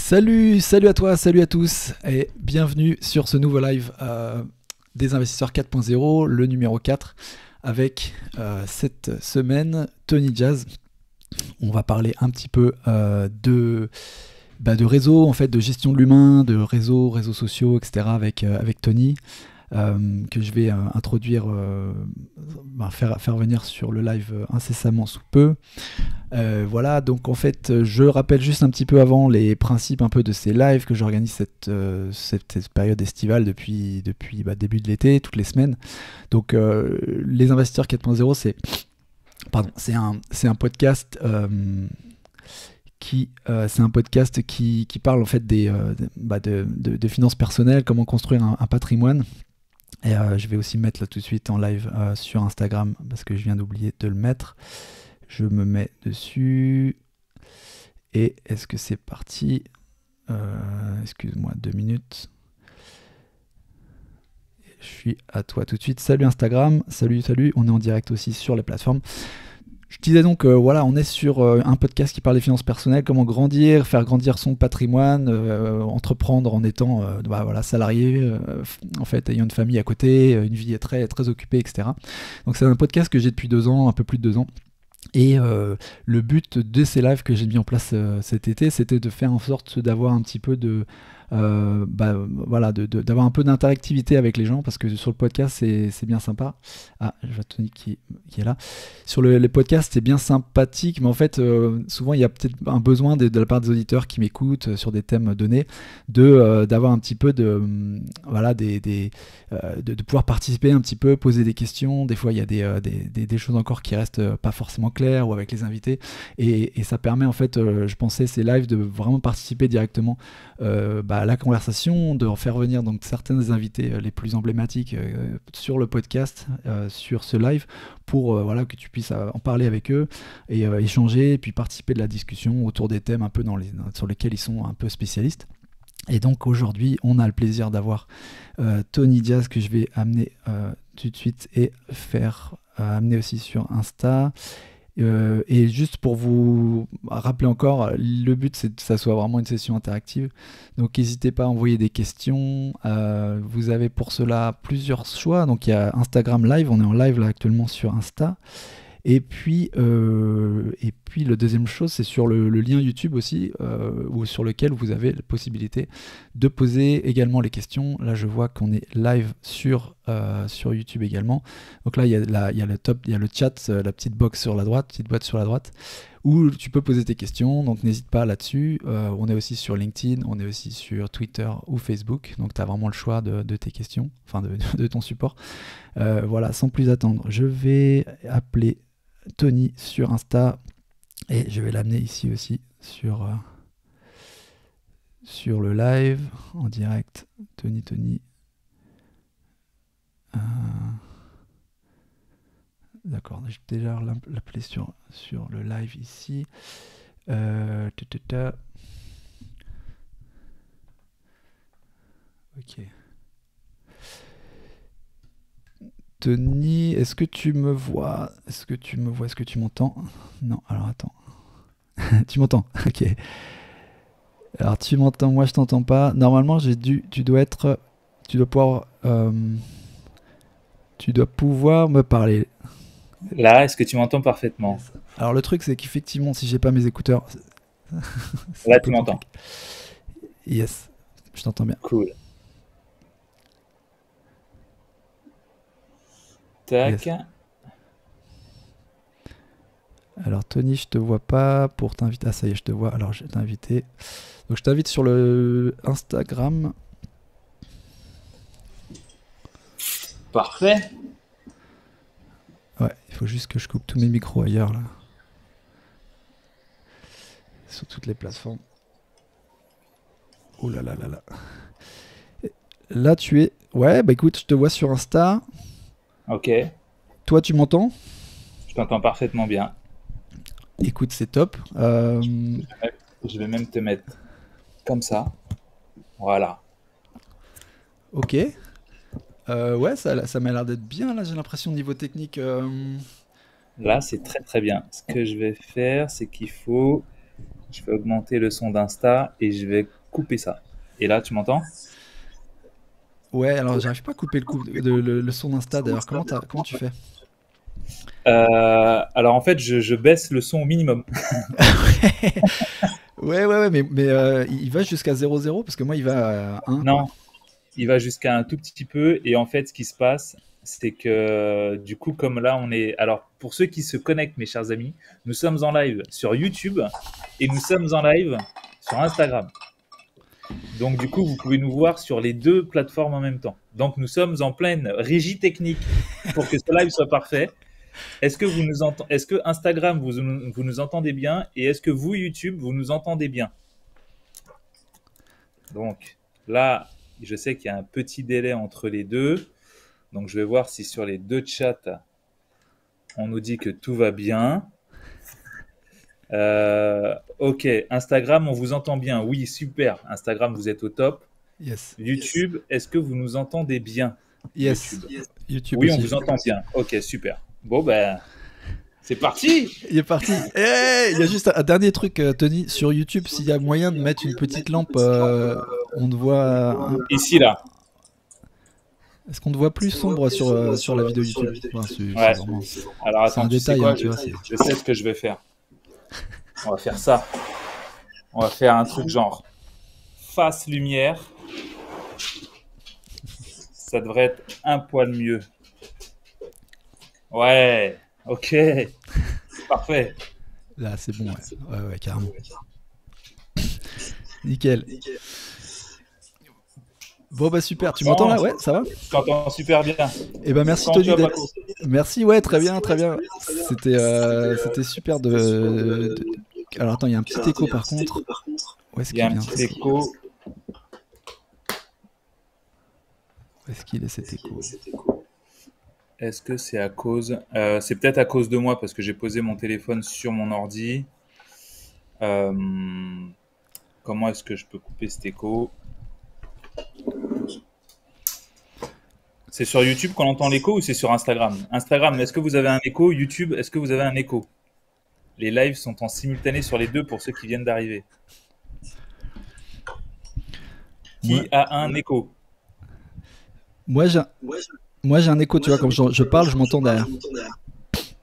Salut à toi, salut à tous et bienvenue sur ce nouveau live des investisseurs 4.0, le numéro 4, avec cette semaine Tony Jazz. On va parler un petit peu de réseau, en fait, de gestion de l'humain, de réseaux sociaux, etc. avec Tony. Que je vais introduire, faire venir sur le live incessamment sous peu. Voilà, donc en fait, je rappelle juste un petit peu avant les principes un peu de ces lives que j'organise cette période estivale depuis début de l'été, toutes les semaines. Donc les investisseurs 4.0, c'est un podcast qui parle en fait de finances personnelles, comment construire un patrimoine. Et je vais aussi mettre là tout de suite en live sur Instagram parce que je viens d'oublier de le mettre. Je me mets dessus. Et est-ce que c'est parti? Excuse-moi, 2 minutes. Je suis à toi tout de suite. Salut Instagram, salut, on est en direct aussi sur les plateformes. Je disais donc, voilà, on est sur un podcast qui parle des finances personnelles, comment grandir, faire grandir son patrimoine, entreprendre en étant salarié, en fait, ayant une famille à côté, une vie très, très occupée, etc. Donc c'est un podcast que j'ai depuis 2 ans, un peu plus de 2 ans. Et le but de ces lives que j'ai mis en place cet été, c'était de faire en sorte d'avoir un petit peu d'avoir un peu d'interactivité avec les gens, parce que sur le podcast c'est bien sympa. Ah, je vois Tony qui est là. Sur les podcasts c'est bien sympathique, mais en fait souvent il y a peut-être un besoin de la part des auditeurs qui m'écoutent sur des thèmes donnés, d'avoir un petit peu de pouvoir participer un petit peu, poser des questions. Des fois il y a des choses encore qui restent pas forcément claires, ou avec les invités, et ça permet en fait, je pensais, ces lives, de vraiment participer directement à la conversation, de faire venir donc certains des invités les plus emblématiques sur le podcast, sur ce live, pour que tu puisses en parler avec eux et échanger, et puis participer de la discussion autour des thèmes un peu sur lesquels ils sont un peu spécialistes. Et donc aujourd'hui, on a le plaisir d'avoir Tony Jazz, que je vais amener tout de suite et faire amener aussi sur Insta. Et juste pour vous rappeler encore, le but c'est que ça soit vraiment une session interactive. Donc n'hésitez pas à envoyer des questions. Vous avez pour cela plusieurs choix. Donc il y a Instagram Live, on est en live là actuellement sur Insta. Et puis le deuxième chose, c'est sur le lien YouTube aussi, ou sur lequel vous avez la possibilité de poser également les questions. Là, je vois qu'on est live sur YouTube également. Donc là, il y a le chat, la petite box sur la droite, petite boîte sur la droite, où tu peux poser tes questions. Donc n'hésite pas là-dessus. On est aussi sur LinkedIn, on est aussi sur Twitter ou Facebook. Donc tu as vraiment le choix de tes questions, enfin de ton support. Voilà, sans plus attendre, je vais appeler Tony sur Insta, et je vais l'amener ici aussi sur le live en direct. Tony. D'accord, je vais déjà l'appeler sur le live ici. Ok. Tony, est-ce que tu me vois? Est-ce que tu m'entends? Non, alors attends. Tu m'entends? Ok. Alors tu m'entends, moi je t'entends pas. Normalement, tu dois pouvoir me parler. Là, est-ce que tu m'entends parfaitement? Yes. Alors le truc, c'est qu'effectivement, si j'ai pas mes écouteurs, c'est un Là, tu peu m'entends. compliqué. Yes, je t'entends bien. Cool. Tac. Yes. Alors Tony, je te vois pas pour t'inviter. Ah ça y est, je te vois. Alors je vais t'inviter. Donc je t'invite sur le Instagram. Parfait. Ouais, il faut juste que je coupe tous mes micros ailleurs là. Sur toutes les plateformes. Oh là là là là. Là tu es. Ouais, bah écoute, je te vois sur Insta. Ok. Toi tu m'entends? Je t'entends parfaitement bien. Écoute, c'est top. Je vais même te mettre comme ça. Voilà. Ok. Ouais, ça m'a l'air d'être bien là, j'ai l'impression, niveau technique. Là, c'est très très bien. Ce que je vais faire, c'est je vais augmenter le son d'Insta et je vais couper ça. Et là, tu m'entends? Ouais, alors j'arrive pas à couper le son d'Insta d'ailleurs. Comment tu fais? Alors en fait, je baisse le son au minimum. Ouais, mais il va jusqu'à 0,0 parce que moi il va à 1 quoi. Non, il va jusqu'à un tout petit peu. Et en fait, ce qui se passe, c'est que du coup, comme là, on est. Alors, pour ceux qui se connectent, mes chers amis, nous sommes en live sur YouTube et nous sommes en live sur Instagram. Donc, du coup, vous pouvez nous voir sur les deux plateformes en même temps. Donc, nous sommes en pleine régie technique pour que ce live soit parfait. Est-ce que vous nous entendez? Est-ce que Instagram, vous nous entendez bien? Et est-ce que vous, YouTube, vous nous entendez bien? Donc, là, je sais qu'il y a un petit délai entre les deux. Donc, je vais voir si sur les deux chats, on nous dit que tout va bien. Ok, Instagram, on vous entend bien. Oui, super. Instagram, vous êtes au top. Yes. YouTube, est-ce que vous nous entendez bien? Yes. YouTube. YouTube Oui, aussi. on vous entend bien. Ok, super. Bon, ben, c'est parti. Il est parti. Hey, il y a juste un dernier truc, Tony, sur YouTube, s'il y a moyen de mettre une petite lampe, on te voit. Ici, là. Est-ce qu'on te voit plus sombre sur la vidéo YouTube? Enfin, Ouais. vraiment- Alors, c'est attends, un tu sais détail, quoi? hein, tu vois. Je sais ce que je vais faire. On va faire ça. On va faire un truc genre face lumière. Ça devrait être un poil mieux. Ouais, ok. Parfait. Là, c'est bon, ouais. Ouais, carrément. Nickel. Bon, bah super. Tu m'entends là? Ouais, ça va? Je t'entends super bien. Eh ben merci Quand Tony tu vas pas d'être. Merci, ouais, très bien, très bien. C'était super Alors attends, il y a un petit écho par contre. Où est-ce Il y a qu'il un vient? petit écho. Où est-ce qu'il est cet écho? Est-ce que c'est à cause... c'est peut-être à cause de moi parce que j'ai posé mon téléphone sur mon ordi. Comment est-ce que je peux couper cet écho? C'est sur YouTube qu'on entend l'écho ou c'est sur Instagram? Instagram, est-ce que vous avez un écho? YouTube, est-ce que vous avez un écho? Les lives sont en simultané sur les deux pour ceux qui viennent d'arriver. Qui Moi, a un écho? moi j'ai un écho, tu vois, comme je parle, je m'entends derrière.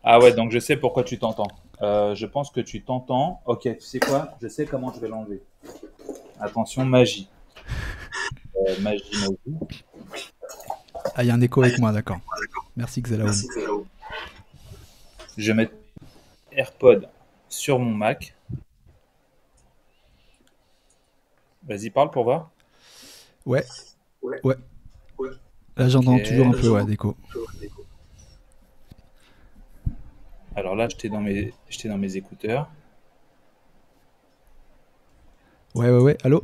Ah ouais, donc je sais pourquoi tu t'entends. Je pense que tu t'entends. Ok, tu sais quoi? Je sais comment je vais l'enlever. Attention, magie. Magie. Ah, il y a un écho avec moi, d'accord. Merci Xelaom. Je vais mettre AirPod sur mon Mac. Vas-y, parle pour voir. Ouais. Là, j'entends Ok. toujours un peu, ouais, d'écho. Alors là, j'étais dans mes écouteurs. Ouais. Allô?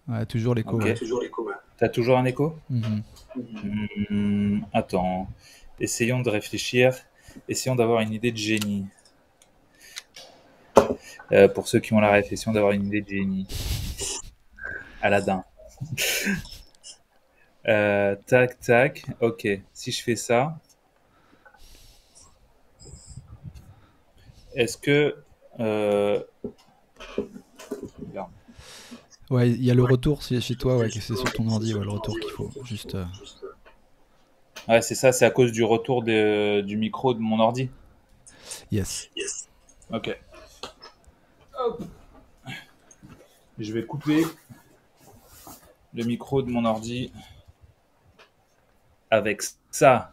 Ouais, toujours l'écho. Ok. Ouais. T'as toujours un écho? Mhm. Attends. Essayons de réfléchir. Essayons d'avoir une idée de génie. Pour ceux qui ont la ref, essayons d'avoir une idée de génie. Aladdin. Tac. Ok. Si je fais ça, est-ce que... Regarde. Ouais, il y a le retour chez toi, ouais, que c'est sur ton ordi, ouais, le retour qu'il faut juste. Ouais, c'est ça, c'est à cause du retour du micro de mon ordi. Yes. Ok. Hop. Je vais couper le micro de mon ordi avec ça.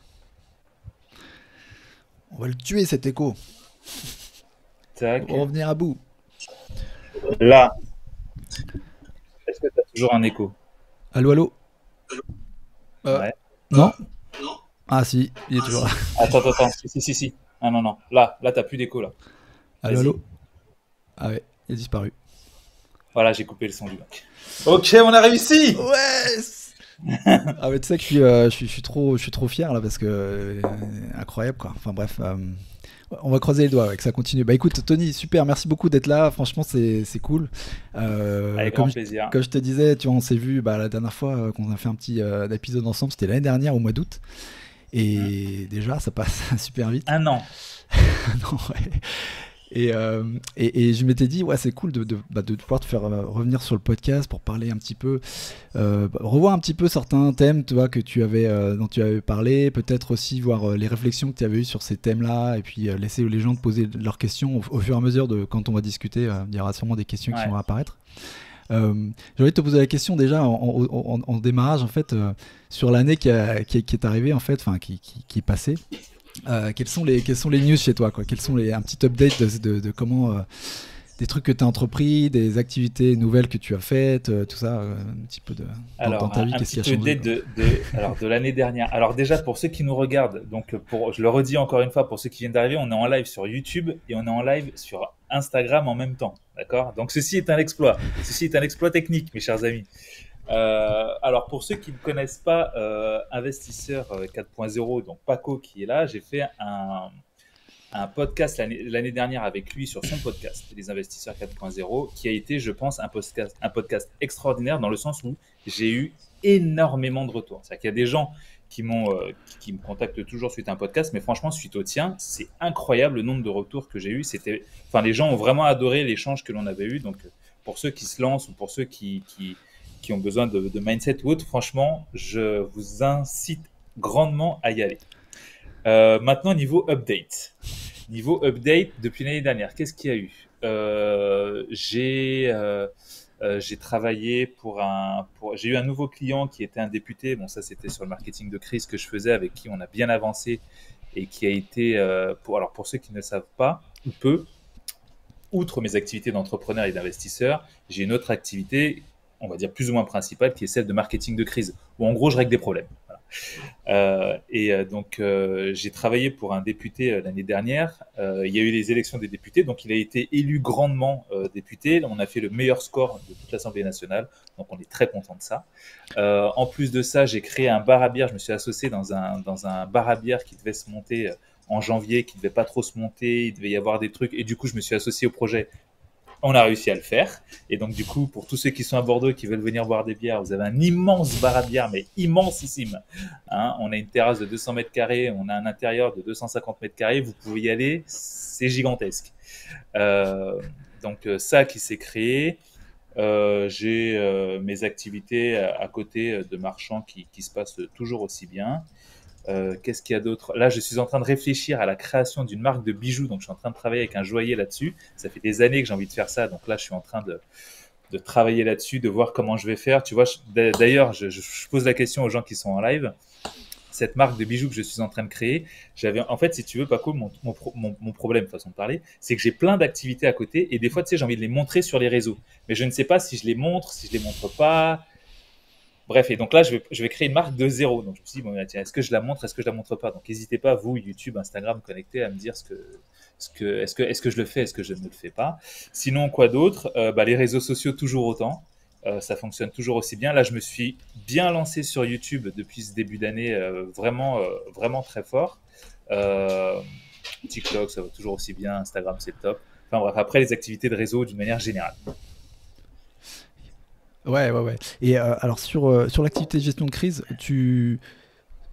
On va le tuer cet écho. Tac. On va revenir à bout. Là. Est-ce que tu as toujours un écho? Allô? Ouais. Non? Ah si, il est toujours là. Attends. Si. Ah non. Là, t'as plus d'écho là. Vas-y. Allô? Ah ouais, il a disparu. Voilà, j'ai coupé le son du Mac. Ok, on a réussi! Ouais! Ah mais tu sais que je suis trop fier là parce que incroyable quoi. Enfin bref, on va croiser les doigts avec ça continue. Bah écoute Tony, super, merci beaucoup d'être là. Franchement c'est cool. Avec grand plaisir. Comme je te disais, tu vois, on s'est vu la dernière fois qu'on a fait un petit épisode ensemble, c'était l'année dernière au mois d'août. Et déjà ça passe super vite. Un an. Non, ouais. Et je m'étais dit, ouais, c'est cool de pouvoir te faire revenir sur le podcast pour parler un petit peu, revoir un petit peu certains thèmes, tu vois, dont tu avais parlé, peut-être aussi voir les réflexions que tu avais eues sur ces thèmes-là, et puis laisser les gens te poser leurs questions au fur et à mesure de quand on va discuter. Il y aura sûrement des questions qui Ouais. vont apparaître. J'ai envie de te poser la question déjà en démarrage, en fait, sur l'année qui est arrivée, en fait, enfin qui est passée. Quelles sont les news chez toi, quoi? Quels sont un petit update de comment des trucs que tu as entrepris, des activités nouvelles que tu as faites, tout ça, un petit peu dans Alors, ta vie, un qu'est-ce petit qui a changé, update quoi? alors, de l'année dernière. Alors déjà, pour ceux qui nous regardent, donc je le redis encore une fois, pour ceux qui viennent d'arriver, on est en live sur YouTube et on est en live sur Instagram en même temps. D'accord? Donc ceci est un exploit. Ceci est un exploit technique, mes chers amis. Alors pour ceux qui ne connaissent pas Investisseur 4.0, donc Paco qui est là, j'ai fait un podcast l'année dernière avec lui sur son podcast, Les Investisseurs 4.0, qui a été, je pense, un podcast extraordinaire dans le sens où j'ai eu énormément de retours. C'est-à-dire qu'il y a des gens qui me contactent toujours suite à un podcast, mais franchement, suite au tien, c'est incroyable le nombre de retours que j'ai eu. Enfin, les gens ont vraiment adoré l'échange que l'on avait eu. Donc, pour ceux qui se lancent ou pour ceux qui ont besoin de mindset ou autre, franchement, je vous incite grandement à y aller. Maintenant, niveau update. Niveau update, depuis l'année dernière, qu'est-ce qu'il y a eu? J'ai travaillé j'ai eu un nouveau client qui était un député. Bon, ça, c'était sur le marketing de crise que je faisais, avec qui on a bien avancé et qui a été, alors pour ceux qui ne le savent pas, ou peu, outre mes activités d'entrepreneur et d'investisseur, j'ai une autre activité, on va dire plus ou moins principale, qui est celle de marketing de crise, où en gros, je règle des problèmes. Voilà. J'ai travaillé pour un député l'année dernière. Il y a eu les élections des députés, donc il a été élu grandement député. On a fait le meilleur score de toute l'Assemblée nationale, donc on est très content de ça. En plus de ça, j'ai créé un bar à bière. Je me suis associé dans un bar à bière qui devait se monter en janvier, qui devait pas trop se monter. Il devait y avoir des trucs, et du coup, je me suis associé au projet. On a réussi à le faire. Et donc, du coup, pour tous ceux qui sont à Bordeaux et qui veulent venir boire des bières, vous avez un immense bar à bière, mais immensissime. Hein, on a une terrasse de 200 mètres carrés, on a un intérieur de 250 mètres carrés. Vous pouvez y aller, c'est gigantesque. Ça qui s'est créé. J'ai mes activités à côté de marchand qui se passent toujours aussi bien. Qu'est-ce qu'il y a d'autre? Là, je suis en train de réfléchir à la création d'une marque de bijoux. Donc, je suis en train de travailler avec un joaillier là-dessus. Ça fait des années que j'ai envie de faire ça. Donc là, je suis en train de travailler là-dessus, de voir comment je vais faire. Tu vois, d'ailleurs, je pose la question aux gens qui sont en live. Cette marque de bijoux que je suis en train de créer, en fait, si tu veux, Paco, mon problème, façon de parler, c'est que j'ai plein d'activités à côté et des fois, tu sais, j'ai envie de les montrer sur les réseaux. Mais je ne sais pas si je les montre, si je les montre pas. Bref, et donc là, je vais créer une marque de zéro. Donc je me suis dit, bon, tiens, est-ce que je la montre, est-ce que je la montre pas? Donc n'hésitez pas, vous, YouTube, Instagram, connectés, à me dire est-ce que je le fais, est-ce que je ne le fais pas. Sinon, quoi d'autre? Les réseaux sociaux, toujours autant. Ça fonctionne toujours aussi bien. Là, je me suis bien lancé sur YouTube depuis ce début d'année, vraiment très fort. Euh, TikTok, ça va toujours aussi bien. Instagram, c'est top. Enfin bref, après, les activités de réseau d'une manière générale. Ouais, ouais, ouais. Et alors sur l'activité de gestion de crise,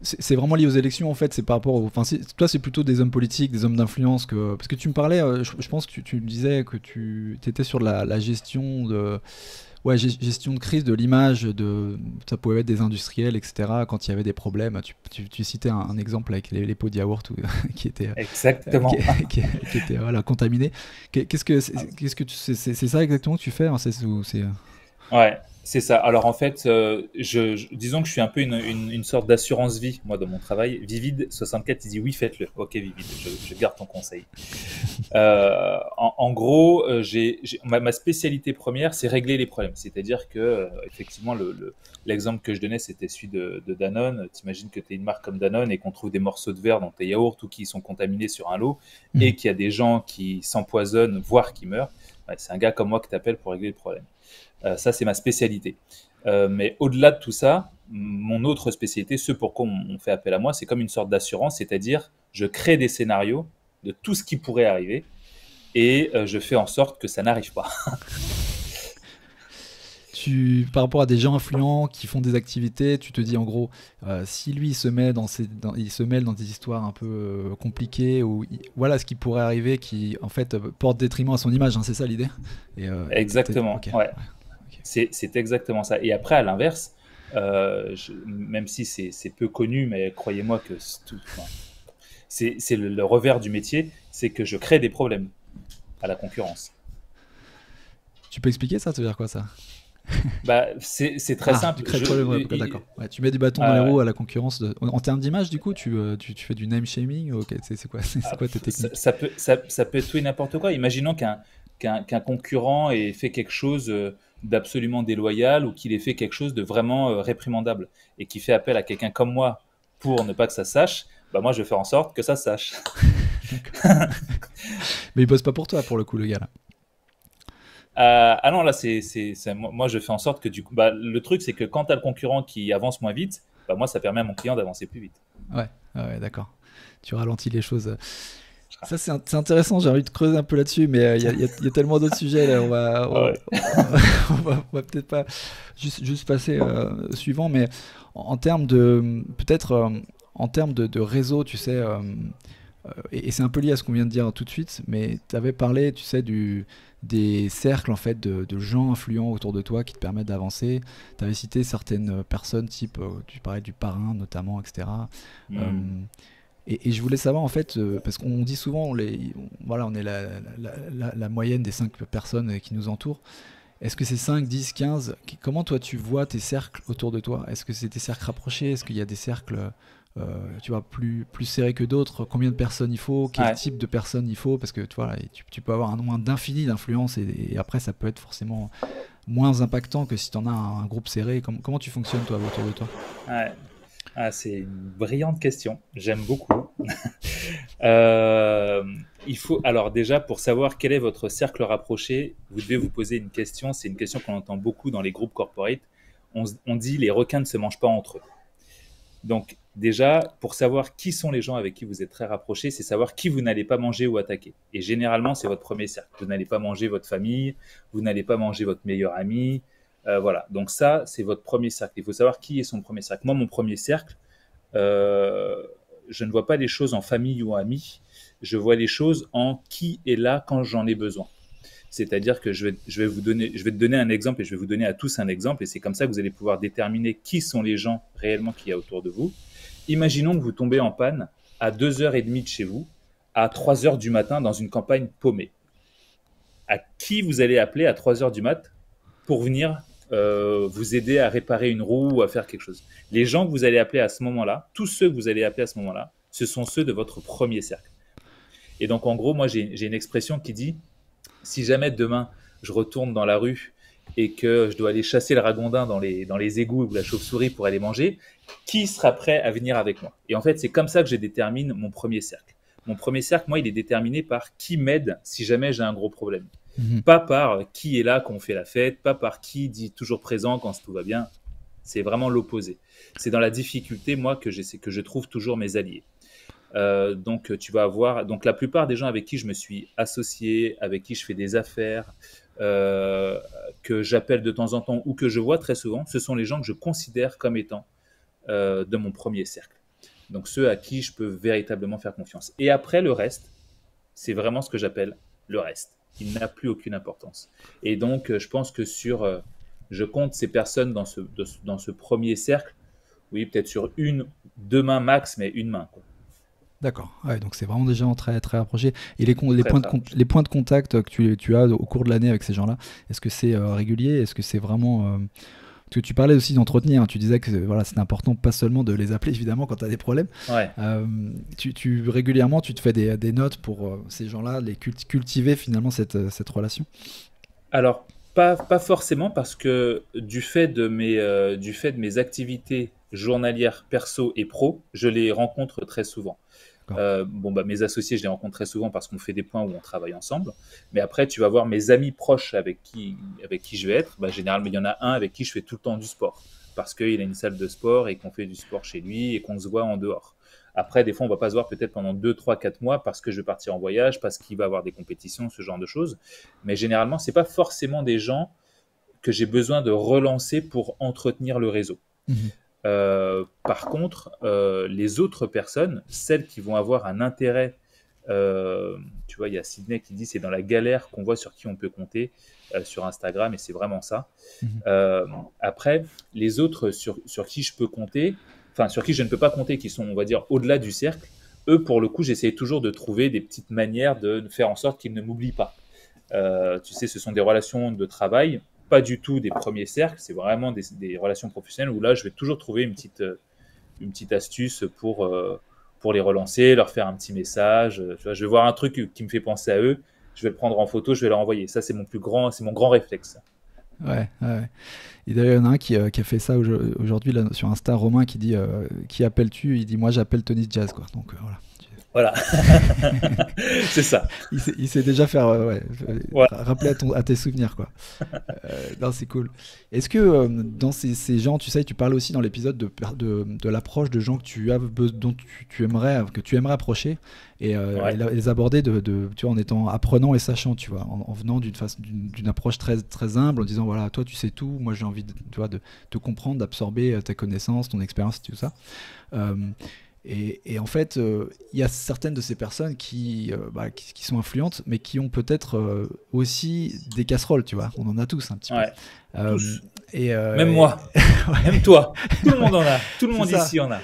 c'est vraiment lié aux élections, en fait. C'est par rapport enfin, toi, c'est plutôt des hommes politiques, des hommes d'influence parce que tu me parlais, je pense que tu me disais que tu étais sur la gestion gestion de crise de l'image, ça pouvait être des industriels, etc. Quand il y avait des problèmes. Tu citais un exemple avec les pots de yaourt qui étaient Exactement. qui étaient voilà, contaminés. C'est ça exactement que tu fais, hein, c'est Ouais, c'est ça. Alors en fait, disons que je suis un peu une sorte d'assurance vie, moi, dans mon travail. Vivide64, il dit oui, faites-le. Ok, Vivide, je garde ton conseil. En gros, ma spécialité première, c'est régler les problèmes. C'est-à-dire que, effectivement, l'exemple que je donnais, c'était celui de Danone. T'imagines que tu es une marque comme Danone et qu'on trouve des morceaux de verre dans tes yaourts ou qui sont contaminés sur un lot et qu'il y a des gens qui s'empoisonnent, voire qui meurent. Ouais, c'est un gars comme moi qui t'appelle pour régler le problème. Ça, c'est ma spécialité. Mais au-delà de tout ça, mon autre spécialité, ce pour quoi on fait appel à moi, c'est comme une sorte d'assurance, c'est-à-dire je crée des scénarios de tout ce qui pourrait arriver et je fais en sorte que ça n'arrive pas. par rapport à des gens influents qui font des activités, tu te dis en gros, si lui il se met il se mêle dans des histoires un peu compliquées, ou voilà ce qui pourrait arriver qui en fait porte détriment à son image, hein, c'est ça l'idée. Exactement, Ok, ouais. ok. C'est exactement ça. Et après, à l'inverse, même si c'est peu connu, mais croyez-moi que enfin, c'est le revers du métier, c'est que je crée des problèmes à la concurrence. Tu peux expliquer ça? Ça veut dire quoi ça? Bah, c'est très Ah, simple. tu crées le problème, ouais, d'accord. Ouais, tu mets du bâton dans les Euh, roues à la concurrence. En termes d'image, du coup, tu fais du name shaming? Ok, c'est quoi, c'est quoi tes techniques? ça peut être tout et n'importe quoi. Imaginons qu'un concurrent ait fait quelque chose d'absolument déloyal ou qu'il ait fait quelque chose de vraiment réprimandable et qui fait appel à quelqu'un comme moi pour ne pas que ça se sache, bah moi je vais faire en sorte que ça se sache. D'accord. Mais il bosse pas pour toi, pour le coup, le gars là. Ah non, là, moi, je fais en sorte que du coup, bah, le truc, c'est que quand tu as le concurrent qui avance moins vite, bah, moi, ça permet à mon client d'avancer plus vite. Ouais, ouais, d'accord. Tu ralentis les choses. Ça, c'est intéressant, j'ai envie de creuser un peu là-dessus, mais il y a tellement d'autres sujets là. Ah ouais. On va peut-être pas juste passer au suivant, mais en termes de, peut-être en termes de réseau, tu sais, et c'est un peu lié à ce qu'on vient de dire tout de suite, mais tu avais parlé, tu sais, des cercles en fait de gens influents autour de toi qui te permettent d'avancer. Tu avais cité certaines personnes, type, tu parlais du parrain notamment, etc. Euh, Hmm. et je voulais savoir en fait, parce qu'on dit souvent, voilà, on est la moyenne des 5 personnes qui nous entourent. Est-ce que c'est 5, 10, 15? Comment toi tu vois tes cercles autour de toi? Est-ce que c'est des cercles rapprochés? Est-ce qu'il y a des cercles tu vois, plus serrés que d'autres? Combien de personnes il faut? Quel Ouais. type de personnes il faut? Parce que tu vois, tu peux avoir un nombre d'infini d'influences et après ça peut être forcément moins impactant que si tu en as un groupe serré. Comment tu fonctionnes toi autour de toi? Ouais. Ah, c'est une brillante question. J'aime beaucoup. Euh, il faut, alors déjà, pour savoir quel est votre cercle rapproché, vous devez vous poser une question. C'est une question qu'on entend beaucoup dans les groupes corporate. On dit les requins ne se mangent pas entre eux. Donc, déjà, pour savoir qui sont les gens avec qui vous êtes très rapprochés, c'est savoir qui vous n'allez pas manger ou attaquer. Et généralement, c'est votre premier cercle. Vous n'allez pas manger votre famille, vous n'allez pas manger votre meilleur ami. Voilà. Donc, ça, c'est votre premier cercle. Il faut savoir qui est son premier cercle. Moi, mon premier cercle, euh, je ne vois pas les choses en famille ou en amis. Je vois les choses en qui est là quand j'en ai besoin. C'est-à-dire que je vais te donner un exemple et je vais vous donner à tous un exemple et c'est comme ça que vous allez pouvoir déterminer qui sont les gens réellement qu'il y a autour de vous. Imaginons que vous tombez en panne à 2h30 de chez vous, à 3h du matin dans une campagne paumée. À qui vous allez appeler à 3h du mat pour venir vous aider à réparer une roue ou à faire quelque chose? Les gens que vous allez appeler à ce moment-là, tous ceux que vous allez appeler à ce moment-là, ce sont ceux de votre premier cercle. Et donc en gros, moi j'ai une expression qui dit si jamais demain je retourne dans la rue et que je dois aller chasser le ragondin dans les égouts ou la chauve-souris pour aller manger, qui sera prêt à venir avec moi? Et en fait, c'est comme ça que je détermine mon premier cercle. Mon premier cercle, moi, il est déterminé par qui m'aide si jamais j'ai un gros problème. Mhm. Pas par qui est là quand on fait la fête, pas par qui dit toujours présent quand tout va bien. C'est vraiment l'opposé. C'est dans la difficulté, moi, que je trouve toujours mes alliés. Donc tu vas avoir donc la plupart des gens avec qui je me suis associé, avec qui je fais des affaires, euh, que j'appelle de temps en temps ou que je vois très souvent, ce sont les gens que je considère comme étant de mon premier cercle. Donc ceux à qui je peux véritablement faire confiance. Et après le reste, c'est vraiment ce que j'appelle le reste. Il n'a plus aucune importance. Et donc je pense que je compte ces personnes dans ce premier cercle, oui, peut-être sur une, deux mains max, mais une main, quoi. D'accord. Ouais, donc c'est vraiment des gens très, très rapprochés. Et Très très rapproché. les points de contact que tu as au cours de l'année avec ces gens-là, est-ce que c'est régulier? Est-ce que c'est vraiment... Parce que tu parlais aussi d'entretenir, hein. Tu disais que voilà, c'est important pas seulement de les appeler évidemment quand tu as des problèmes. Ouais. Euh, Régulièrement, tu te fais des notes pour ces gens-là, les cultiver finalement cette relation. Alors, pas forcément parce que du fait de mes activités journalières perso et pro, je les rencontre très souvent. D'accord. Bon, bah, mes associés, je les rencontre très souvent parce qu'on fait des points où on travaille ensemble. Mais après, tu vas voir mes amis proches avec qui je vais être. Bah, généralement, il y en a un avec qui je fais tout le temps du sport parce qu'il a une salle de sport et qu'on fait du sport chez lui et qu'on se voit en dehors. Après, des fois, on va pas se voir peut-être pendant 2, 3, 4 mois parce que je vais partir en voyage, parce qu'il va avoir des compétitions, ce genre de choses. Mais généralement, c'est pas forcément des gens que j'ai besoin de relancer pour entretenir le réseau. Mhm. Par contre, les autres personnes, celles qui vont avoir un intérêt, tu vois, il y a Sydney qui dit c'est dans la galère qu'on voit sur qui on peut compter sur Instagram, et c'est vraiment ça. Mhm. Après, les autres sur qui je peux compter, enfin sur qui je ne peux pas compter, qui sont, on va dire, au-delà du cercle, eux, pour le coup, j'essaie toujours de trouver des petites manières de faire en sorte qu'ils ne m'oublient pas. Tu sais, ce sont des relations de travail, pas du tout des premiers cercles, c'est vraiment des relations professionnelles où là, je vais toujours trouver une petite astuce pour les relancer, leur faire un petit message. Tu vois, je vais voir un truc qui me fait penser à eux, je vais le prendre en photo, je vais leur envoyer. Ça, c'est mon grand réflexe. Ouais, ouais, ouais. Et d'ailleurs, il y en a un qui a fait ça aujourd'hui là, sur Insta, Romain, qui dit qui appelles-tu? Il dit moi j'appelle Tony Jazz, quoi. Donc voilà. Voilà, c'est ça. Il sait déjà faire ouais, Voilà. rappeler à tes souvenirs, quoi. Non, c'est cool. Est-ce que dans ces gens, tu sais, tu parlais aussi dans l'épisode de l'approche de gens que dont tu aimerais approcher et Ouais. les aborder tu vois, en étant apprenant et sachant, tu vois, en venant d'une approche très, très humble, en disant voilà, toi tu sais tout, moi j'ai envie tu vois, de te comprendre, d'absorber tes connaissances, ton expérience, tout ça. Euh, et en fait, il y a certaines de ces personnes qui sont influentes, mais qui ont peut-être aussi des casseroles, tu vois. On en a tous un petit peu. Ouais. Euh, Tous. et, euh, Même et- moi. Même toi. Tout le monde en a. Tout le c'est monde ça. ici en a.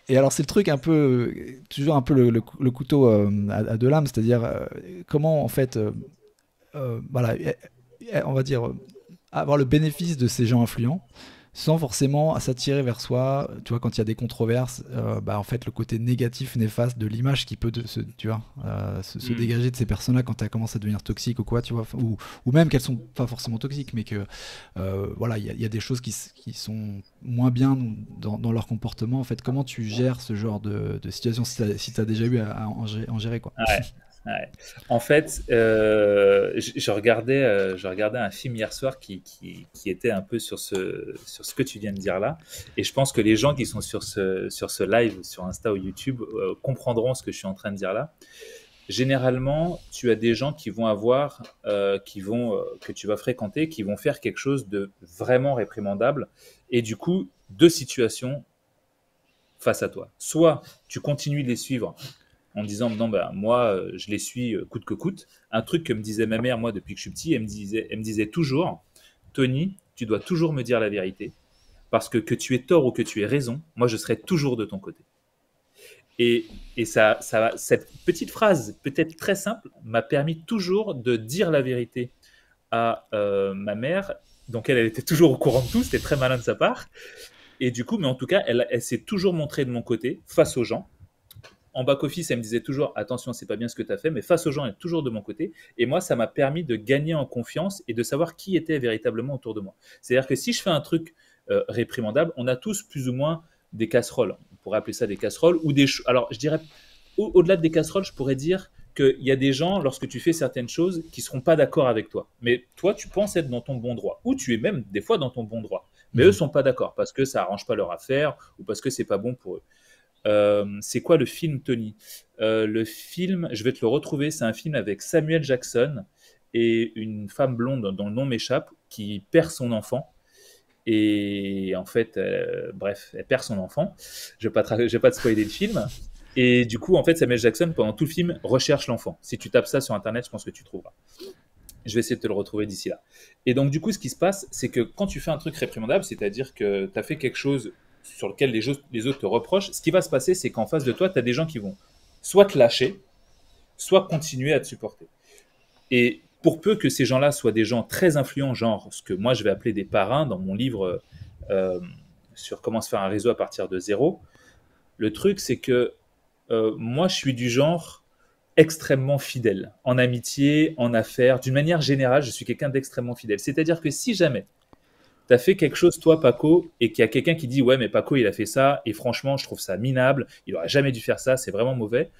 Et alors, c'est le truc un peu, toujours un peu le couteau à deux lames, c'est-à-dire comment, en fait, voilà, on va dire, avoir le bénéfice de ces gens influents sans forcément s'attirer vers soi. Tu vois, quand il y a des controverses, en fait, le côté négatif, néfaste de l'image qui peut tu vois, se Hmm. dégager de ces personnes-là quand elles commencent à devenir toxiques ou quoi, tu vois, ou même qu'elles sont pas forcément toxiques, mais que voilà, il y a des choses qui sont moins bien dans leur comportement. En fait, comment tu gères ce genre de situation si tu as déjà eu à en gérer, quoi. Ouais. Ouais. En fait, je regardais un film hier soir qui était un peu sur ce que tu viens de dire là. Et je pense que les gens qui sont sur ce live sur Insta ou YouTube comprendront ce que je suis en train de dire là. Généralement, tu as des gens qui vont avoir, que tu vas fréquenter, qui vont faire quelque chose de vraiment réprimandable. Et du coup, deux situations face à toi. Soit tu continues de les suivre en disant non, bah, moi, je les suis coûte que coûte. Un truc que me disait ma mère, moi, depuis que je suis petit, elle me disait toujours, Tony, tu dois toujours me dire la vérité. Parce que tu aies tort ou que tu aies raison, moi, je serai toujours de ton côté. Et, cette petite phrase, peut-être très simple, m'a permis toujours de dire la vérité à ma mère. Donc, elle était toujours au courant de tout, c'était très malin de sa part. Et du coup, mais en tout cas, elle s'est toujours montrée de mon côté, face aux gens. En back-office, elle me disait toujours attention, c'est pas bien ce que tu as fait, mais face aux gens, elle est toujours de mon côté. Et moi, ça m'a permis de gagner en confiance et de savoir qui était véritablement autour de moi. C'est-à-dire que si je fais un truc réprimandable, on a tous plus ou moins des casseroles. On pourrait appeler ça des casseroles ou des. Alors, je dirais, au-delà des casseroles, je pourrais dire qu'il y a des gens, lorsque tu fais certaines choses, qui ne seront pas d'accord avec toi. Mais toi, tu penses être dans ton bon droit. Ou tu es même des fois dans ton bon droit. Mais eux ne Mhm. sont pas d'accord parce que ça arrange pas leur affaire ou parce que c'est pas bon pour eux. C'est quoi le film, Tony? Le film, je vais te le retrouver, c'est un film avec Samuel Jackson et une femme blonde dont le nom m'échappe qui perd son enfant. Et en fait, bref, elle perd son enfant. Je vais pas te spoiler le film. Et du coup, en fait, Samuel Jackson, pendant tout le film, recherche l'enfant. Si tu tapes ça sur Internet, je pense que tu trouveras. Je vais essayer de te le retrouver d'ici là. Et donc, du coup, ce qui se passe, c'est que quand tu fais un truc réprimandable, c'est-à-dire que tu as fait quelque chose sur lequel les autres te reprochent, ce qui va se passer, c'est qu'en face de toi, tu as des gens qui vont soit te lâcher, soit continuer à te supporter. Et pour peu que ces gens-là soient des gens très influents, genre ce que moi je vais appeler des parrains dans mon livre euh, sur comment se faire un réseau à partir de zéro, le truc, c'est que moi, je suis du genre extrêmement fidèle. En amitié, en affaires, d'une manière générale, je suis quelqu'un d'extrêmement fidèle. C'est-à-dire que si jamais tu as fait quelque chose, toi, Paco, et qu'il y a quelqu'un qui dit ouais, mais Paco, il a fait ça, et franchement, je trouve ça minable, il aurait jamais dû faire ça, c'est vraiment mauvais.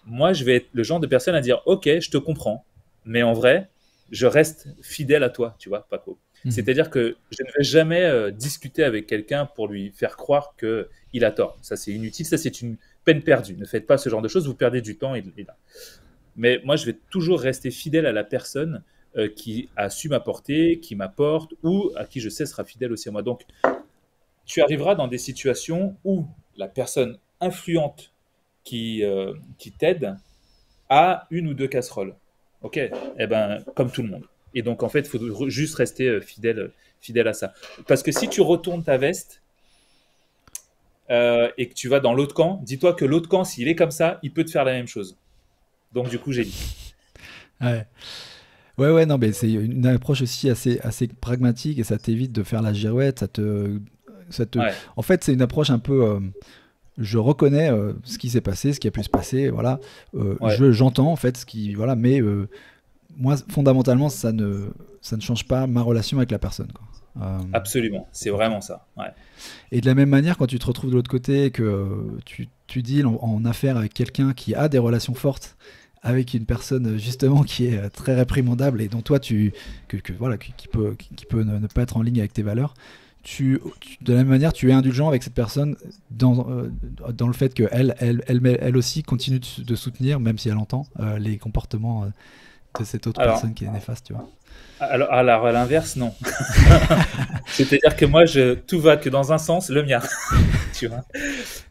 Moi, je vais être le genre de personne à dire ok, je te comprends, mais en vrai, je reste fidèle à toi, tu vois, Paco. Mhm. C'est-à-dire que je ne vais jamais discuter avec quelqu'un pour lui faire croire qu'il a tort. Ça, c'est inutile, ça, c'est une peine perdue. Ne faites pas ce genre de choses, vous perdez du temps. Mais moi, je vais toujours rester fidèle à la personne qui a su m'apporter, qui m'apporte, ou à qui je sais sera fidèle aussi à moi. Donc, tu arriveras dans des situations où la personne influente qui t'aide a une ou deux casseroles. Ok, eh ben, comme tout le monde. Et donc, en fait, il faut juste rester fidèle à ça. Parce que si tu retournes ta veste et que tu vas dans l'autre camp, dis-toi que l'autre camp, s'il est comme ça, il peut te faire la même chose. Donc, du coup, j'évite. Ouais. Ouais, ouais, non, mais c'est une approche aussi assez pragmatique et ça t'évite de faire la girouette. Ouais. En fait, c'est une approche un peu. Je reconnais ce qui s'est passé, ce qui a pu se passer, voilà. Ouais, J'entends en fait voilà, mais moi, fondamentalement, ça ne change pas ma relation avec la personne, quoi. absolument. C'est vraiment ça. Ouais. Et de la même manière, quand tu te retrouves de l'autre côté, que tu deals en affaire avec quelqu'un qui a des relations fortes avec une personne justement qui est très réprimandable et dont toi voilà qui peut ne pas être en ligne avec tes valeurs, de la même manière tu es indulgent avec cette personne dans le fait que elle aussi continue de soutenir même si elle entend les comportements de cette autre Alors, personne qui est néfaste, tu vois. alors, à l'inverse, non. C'est-à-dire que moi, tout va que dans un sens, le mien. Tu vois,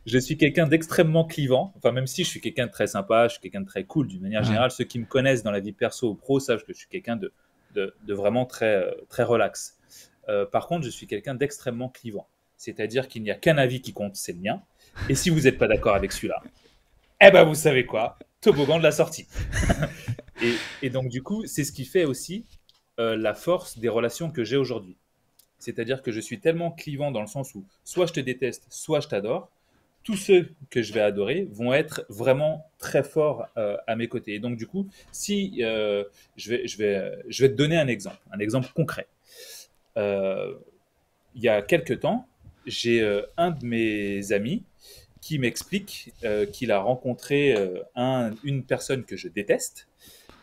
je suis quelqu'un d'extrêmement clivant. Enfin, même si je suis quelqu'un de très sympa, je suis quelqu'un de très cool d'une manière Ouais. générale. Ceux qui me connaissent dans la vie perso ou pro savent que je suis quelqu'un de vraiment très relax. Par contre, je suis quelqu'un d'extrêmement clivant. C'est-à-dire qu'il n'y a qu'un avis qui compte, c'est le mien. Et si vous n'êtes pas d'accord avec celui-là, eh ben vous savez quoi, toboggan de la sortie. Et donc du coup, c'est ce qui fait aussi la force des relations que j'ai aujourd'hui. C'est-à-dire que je suis tellement clivant dans le sens où soit je te déteste, soit je t'adore. Tous ceux que je vais adorer vont être vraiment très forts à mes côtés. Et donc du coup, si je vais te donner un exemple concret. Euh, il y a quelques temps, j'ai un de mes amis qui m'explique qu'il a rencontré une personne que je déteste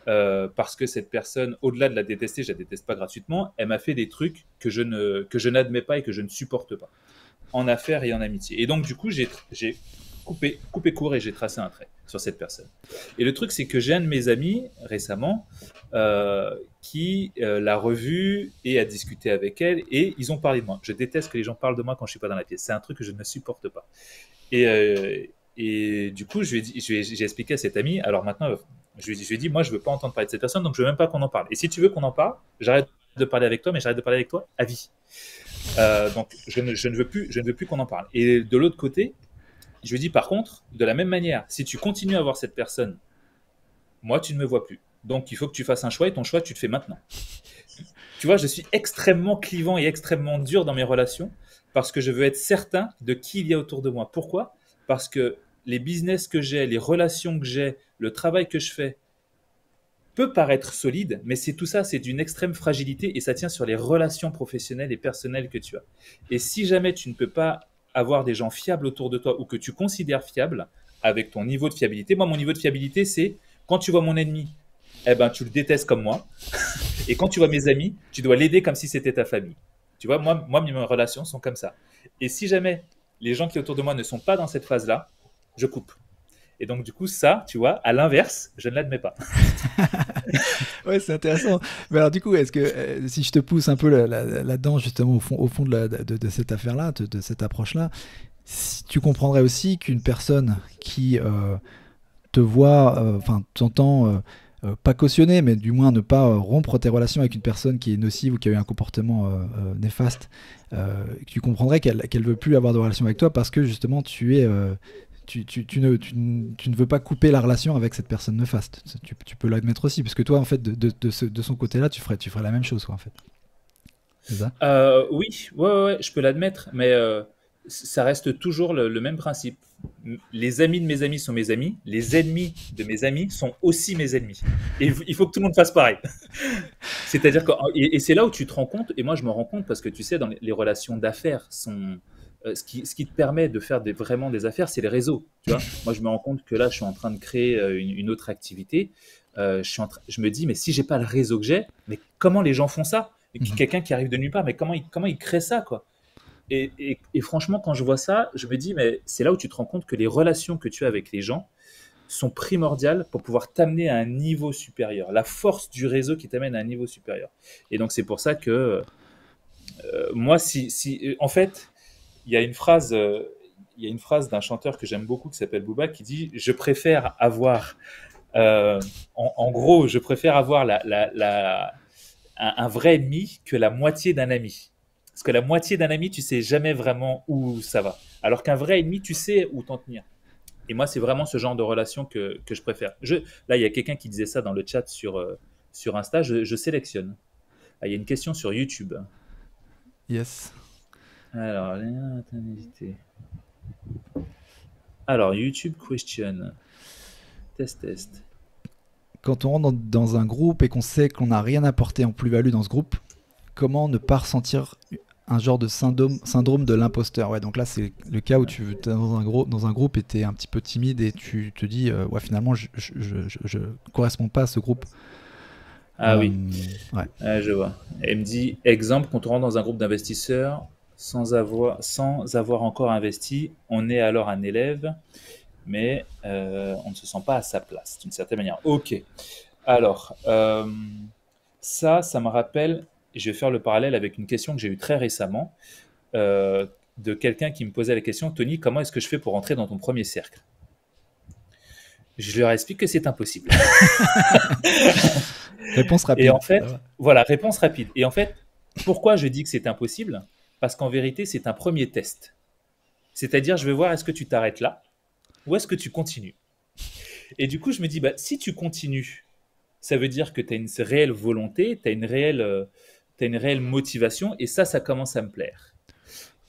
parce que cette personne, au-delà de la détester, je la déteste pas gratuitement, elle m'a fait des trucs que je n'admets pas et que je ne supporte pas, en affaires et en amitié. Et donc, du coup, j'ai coupé court et j'ai tracé un trait sur cette personne. Et le truc, c'est que j'ai un de mes amis récemment qui l'a revue et a discuté avec elle et ils ont parlé de moi. Je déteste que les gens parlent de moi quand je suis pas dans la pièce. C'est un truc que je ne supporte pas. Et, euh, et du coup, j'ai expliqué à cet ami. Alors maintenant, je lui ai dit, moi, je veux pas entendre parler de cette personne, donc je veux même pas qu'on en parle. Et si tu veux qu'on en parle, j'arrête de parler avec toi, mais j'arrête de parler avec toi à vie. Donc, je ne veux plus qu'on en parle. Et de l'autre côté, je lui dis, par contre, de la même manière, si tu continues à voir cette personne, moi, tu ne me vois plus. Donc, il faut que tu fasses un choix et ton choix, tu le fais maintenant. Tu vois, je suis extrêmement clivant et extrêmement dur dans mes relations parce que je veux être certain de qui il y a autour de moi. Pourquoi? Parce que les business que j'ai, les relations que j'ai, le travail que je fais peut paraître solide, mais c'est tout ça, c'est d'une extrême fragilité et ça tient sur les relations professionnelles et personnelles que tu as. Et si jamais tu ne peux pas avoir des gens fiables autour de toi ou que tu considères fiables avec ton niveau de fiabilité, moi, mon niveau de fiabilité, c'est quand tu vois mon ennemi, eh ben, tu le détestes comme moi. Et quand tu vois mes amis, tu dois l'aider comme si c'était ta famille. Tu vois, moi, mes relations sont comme ça. Et si jamais les gens qui autour de moi ne sont pas dans cette phase-là, je coupe. Et donc, du coup, ça, tu vois, à l'inverse, je ne l'admets pas. Ouais, c'est intéressant. Mais alors, du coup, est-ce que si je te pousse un peu là-dedans, justement, au fond de cette affaire-là, de cette approche-là, si tu comprendrais aussi qu'une personne qui te voit, enfin, t'entend pas cautionner, mais du moins ne pas rompre tes relations avec une personne qui est nocive ou qui a eu un comportement néfaste, tu comprendrais qu'elle veut plus avoir de relation avec toi parce que justement tu ne veux pas couper la relation avec cette personne néfaste. Tu peux l'admettre aussi, parce que toi, en fait, de son côté-là, tu ferais la même chose, quoi, en fait. C'est ça? Oui, ouais, je peux l'admettre, mais ça reste toujours le même principe. Les amis de mes amis sont mes amis, les ennemis de mes amis sont aussi mes ennemis. Et il faut que tout le monde fasse pareil. C'est-à-dire que, et c'est là où tu te rends compte, et moi je me rends compte parce que tu sais, dans les relations d'affaires, ce qui te permet de faire vraiment des affaires, c'est les réseaux. Tu vois, moi je me rends compte que là, je suis en train de créer une autre activité. Je me dis, mais si j'ai pas le réseau que j'ai, mais comment les gens font ça? Mhm. Quelqu'un qui arrive de nulle part, mais comment il crée ça, quoi? Et franchement, quand je vois ça, je me dis, mais c'est là où tu te rends compte que les relations que tu as avec les gens, sont primordiales pour pouvoir t'amener à un niveau supérieur. La force du réseau qui t'amène à un niveau supérieur. Et donc, c'est pour ça que moi, en fait, il y a une phrase, d'un chanteur que j'aime beaucoup qui s'appelle Booba qui dit: je préfère avoir, en gros, je préfère avoir un vrai ennemi que la moitié d'un ami. Parce que la moitié d'un ami, tu sais jamais vraiment où ça va. Alors qu'un vrai ennemi, tu sais où t'en tenir. Et moi, c'est vraiment ce genre de relation que je préfère. Là, il y a quelqu'un qui disait ça dans le chat sur Insta. Je sélectionne. Ah, il y a une question sur YouTube. Yes. Alors, Alors, YouTube question. Test. Quand on rentre dans un groupe et qu'on sait qu'on n'a rien apporté en plus-value dans ce groupe, comment ne pas ressentir un genre de syndrome de l'imposteur? Ouais, donc là, c'est le cas où tu es dans un groupe et tu es un petit peu timide et tu te dis, ouais, finalement, je corresponds pas à ce groupe. Ah oui, ouais. je vois. Elle me dit, exemple, quand on rentre dans un groupe d'investisseurs sans avoir encore investi, on est alors un élève, mais on ne se sent pas à sa place, d'une certaine manière. Ok. Alors, ça me rappelle, et je vais faire le parallèle avec une question que j'ai eue très récemment, de quelqu'un qui me posait la question: Tony, comment est-ce que je fais pour rentrer dans ton premier cercle? Je leur explique que c'est impossible. Réponse rapide. Et en fait, voilà, réponse rapide. Et en fait, pourquoi je dis que c'est impossible? Parce qu'en vérité, c'est un premier test. C'est-à-dire, je vais voir, est-ce que tu t'arrêtes là ou est-ce que tu continues? Et du coup, je me dis, bah, si tu continues, ça veut dire que tu as une réelle volonté, tu as une réelle motivation, et ça commence à me plaire.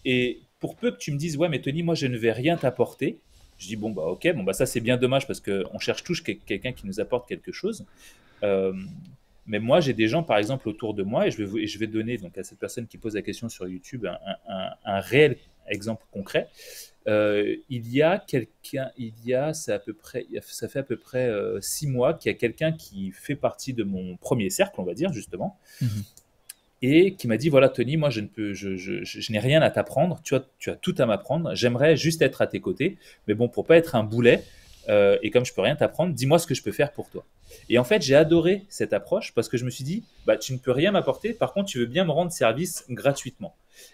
Et pour peu que tu me dises, ouais, mais Tony, moi, je ne vais rien t'apporter, je dis, bon, bah, ok, bon, bah, ça, c'est bien dommage parce qu'on cherche tous quelqu'un qui nous apporte quelque chose. Mais moi, j'ai des gens, par exemple, autour de moi, et je vais donner donc, à cette personne qui pose la question sur YouTube un réel exemple concret. Ça fait à peu près 6 mois qu'il y a quelqu'un qui fait partie de mon premier cercle, on va dire, justement, et qui m'a dit, voilà, Tony, moi, je n'ai rien à t'apprendre, tu as tout à m'apprendre, j'aimerais juste être à tes côtés, mais bon, pour pas être un boulet, et comme je peux rien t'apprendre, dis-moi ce que je peux faire pour toi. Et en fait, j'ai adoré cette approche parce que je me suis dit, bah, tu ne peux rien m'apporter, par contre, tu veux bien me rendre service gratuitement.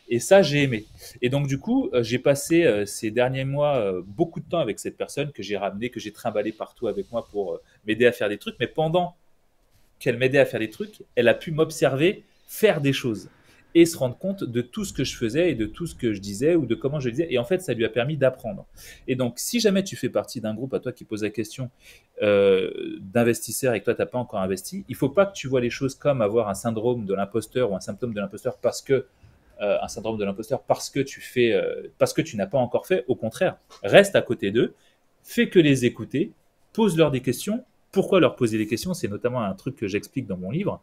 Et ça, j'ai aimé. Et donc, du coup, j'ai passé ces derniers mois beaucoup de temps avec cette personne que j'ai ramenée, que j'ai trimballée partout avec moi pour m'aider à faire des trucs. Mais pendant qu'elle m'aidait à faire des trucs, elle a pu m'observer faire des choses et se rendre compte de tout ce que je faisais et de tout ce que je disais ou de comment je le disais. Et en fait, ça lui a permis d'apprendre. Et donc, si jamais tu fais partie d'un groupe, à toi qui pose la question d'investisseurs et que toi, tu n'as pas encore investi, il ne faut pas que tu vois les choses comme avoir un syndrome de l'imposteur ou un symptôme de l'imposteur parce que parce que tu n'as pas encore fait. Au contraire, reste à côté d'eux, fais que les écouter, pose-leur des questions. Pourquoi leur poser des questions? C'est notamment un truc que j'explique dans mon livre.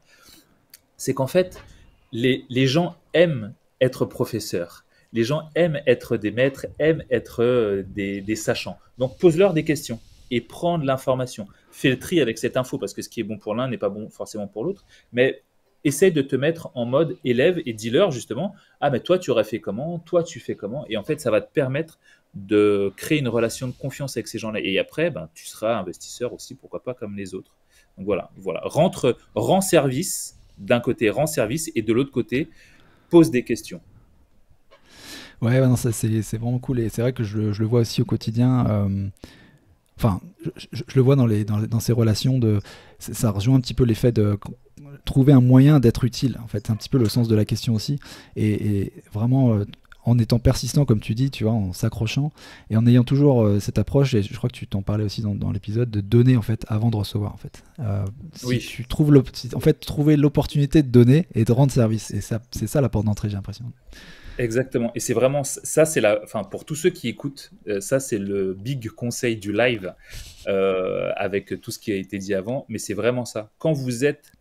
C'est qu'en fait, les gens aiment être professeurs. Les gens aiment être des maîtres, aiment être des sachants. Donc, pose-leur des questions et prends de l'information. Fais le tri avec cette info parce que ce qui est bon pour l'un n'est pas bon forcément pour l'autre. Mais essaye de te mettre en mode élève et dis-leur justement, ah mais toi tu aurais fait comment, toi tu fais comment, et en fait ça va te permettre de créer une relation de confiance avec ces gens-là. Et après, ben, tu seras investisseur aussi, pourquoi pas comme les autres. Donc voilà. Rends service, d'un côté rends service, et de l'autre côté, pose des questions. Ouais, non, ça c'est vraiment cool, et c'est vrai que je le vois aussi au quotidien. Enfin, je le vois dans ces relations, ça rejoint un petit peu l'effet de trouver un moyen d'être utile. En fait, c'est un petit peu le sens de la question aussi, et vraiment en étant persistant, comme tu dis, tu vois, en s'accrochant et en ayant toujours cette approche. Et je crois que tu t'en parlais aussi dans l'épisode, de donner en fait avant de recevoir. En fait, si Oui. tu trouves trouver l'opportunité de donner et de rendre service, et c'est ça la porte d'entrée, j'ai l'impression. Exactement. Et c'est vraiment ça, enfin, pour tous ceux qui écoutent, ça c'est le big conseil du live avec tout ce qui a été dit avant. Mais c'est vraiment ça. Quand vous êtes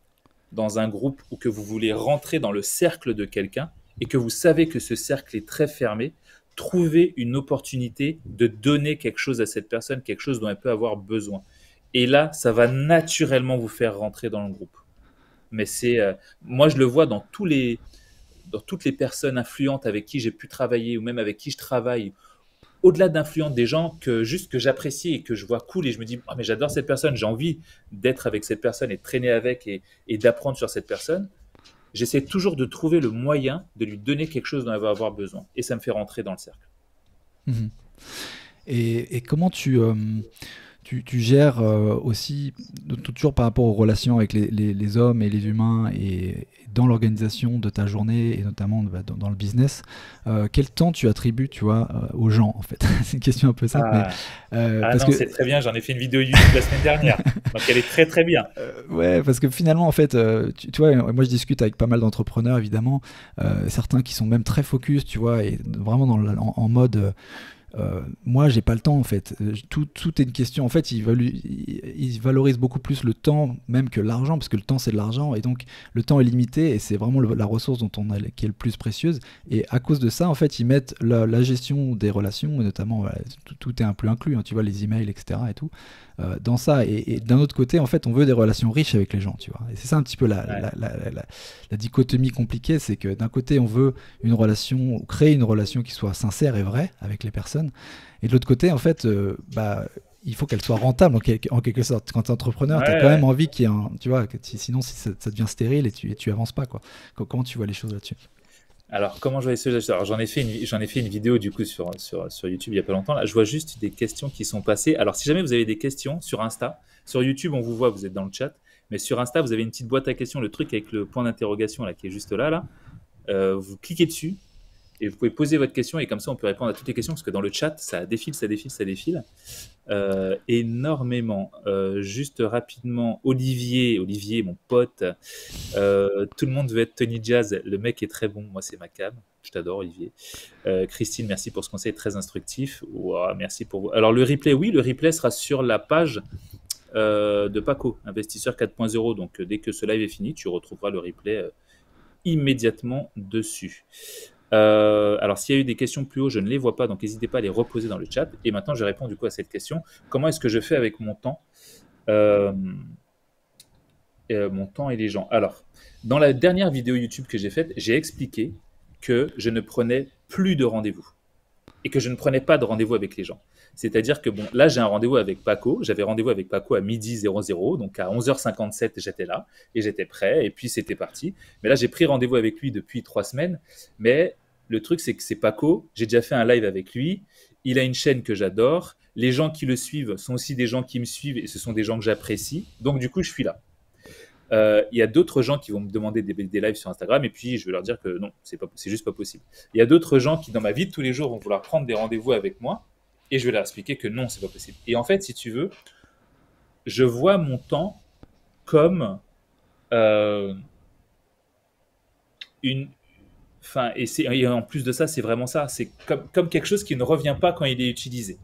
dans un groupe ou que vous voulez rentrer dans le cercle de quelqu'un et que vous savez que ce cercle est très fermé, trouvez une opportunité de donner quelque chose à cette personne, quelque chose dont elle peut avoir besoin. Et là, ça va naturellement vous faire rentrer dans le groupe. Mais moi je le vois dans toutes les personnes influentes avec qui j'ai pu travailler ou même avec qui je travaille, au-delà d'influents, des gens que juste que j'apprécie et que je vois cool et je me dis, ah, mais j'adore cette personne, j'ai envie d'être avec cette personne et de traîner avec et d'apprendre sur cette personne, j'essaie toujours de trouver le moyen de lui donner quelque chose dont elle va avoir besoin. Et ça me fait rentrer dans le cercle. Mhm. Et comment tu gères aussi, toujours par rapport aux relations avec les hommes et les humains et dans l'organisation de ta journée et notamment dans le business, quel temps tu attribues, tu vois, aux gens en fait? C'est une question un peu simple, mais Ah, ah parce non, que c'est très bien, j'en ai fait une vidéo YouTube la semaine dernière. Donc elle est très très bien. ouais, parce que finalement en fait, tu vois, moi je discute avec pas mal d'entrepreneurs évidemment, certains qui sont même très focus, tu vois, et vraiment en mode moi, j'ai pas le temps en fait. Tout est une question. En fait, ils valorisent beaucoup plus le temps même que l'argent, parce que le temps c'est de l'argent, et donc le temps est limité, et c'est vraiment la ressource dont qui est le plus précieuse. Et à cause de ça, en fait, ils mettent la gestion des relations, et notamment voilà, tout est un peu inclus, hein, tu vois, les emails, etc. et tout, dans ça. Et d'un autre côté, en fait, on veut des relations riches avec les gens, tu vois. Et c'est ça un petit peu Ouais. la dichotomie compliquée, c'est que d'un côté, on veut une relation, créer une relation qui soit sincère et vraie avec les personnes. Et de l'autre côté, en fait, il faut qu'elle soit rentable en quelque sorte. Quand tu es Ouais, entrepreneur, tu as quand même ouais. envie qu'il y ait un. Tu vois, sinon ça devient stérile et tu avances pas, quoi. Comment tu vois les choses là-dessus? Alors, comment je vois les choses? Alors, j'en ai fait une vidéo du coup sur YouTube il y a pas longtemps. Là, je vois juste des questions qui sont passées. Alors, si jamais vous avez des questions sur Insta, sur YouTube, on vous voit, vous êtes dans le chat. Mais sur Insta, vous avez une petite boîte à questions, le truc avec le point d'interrogation là qui est juste là, là. Vous cliquez dessus et vous pouvez poser votre question et comme ça, on peut répondre à toutes les questions parce que dans le chat, ça défile, ça défile, ça défile. Énormément. Juste rapidement, Olivier, mon pote, tout le monde veut être Tony Jazz. Le mec est très bon. Moi, c'est ma cam. Je t'adore, Olivier. Christine, merci pour ce conseil très instructif. Ouah, merci pour vous. Alors, le replay, oui, le replay sera sur la page de Paco, investisseur 4.0. Donc, dès que ce live est fini, tu retrouveras le replay immédiatement dessus. Alors, s'il y a eu des questions plus haut, je ne les vois pas, donc n'hésitez pas à les reposer dans le chat. Et maintenant, je réponds du coup à cette question. Comment est-ce que je fais avec mon temps euh, mon temps et les gens. Alors, dans la dernière vidéo YouTube que j'ai faite, j'ai expliqué que je ne prenais plus de rendez-vous et que je ne prenais pas de rendez-vous avec les gens. C'est-à-dire que, bon, là, j'ai un rendez-vous avec Paco. J'avais rendez-vous avec Paco à midi 00, donc à 11h57, j'étais là et j'étais prêt et puis c'était parti. Mais là, j'ai pris rendez-vous avec lui depuis 3 semaines. Mais le truc, c'est que c'est Paco. J'ai déjà fait un live avec lui. Il a une chaîne que j'adore. Les gens qui le suivent sont aussi des gens qui me suivent et ce sont des gens que j'apprécie. Donc, du coup, je suis là. Il y a d'autres gens qui vont me demander des lives sur Instagram et puis je vais leur dire que non, c'est juste pas possible. Il y a d'autres gens qui, dans ma vie de tous les jours, vont vouloir prendre des rendez-vous avec moi et je vais leur expliquer que non, c'est pas possible. Et en fait, si tu veux, je vois mon temps comme euh, une. Enfin, et en plus de ça, c'est vraiment ça. C'est comme quelque chose qui ne revient pas quand il est utilisé.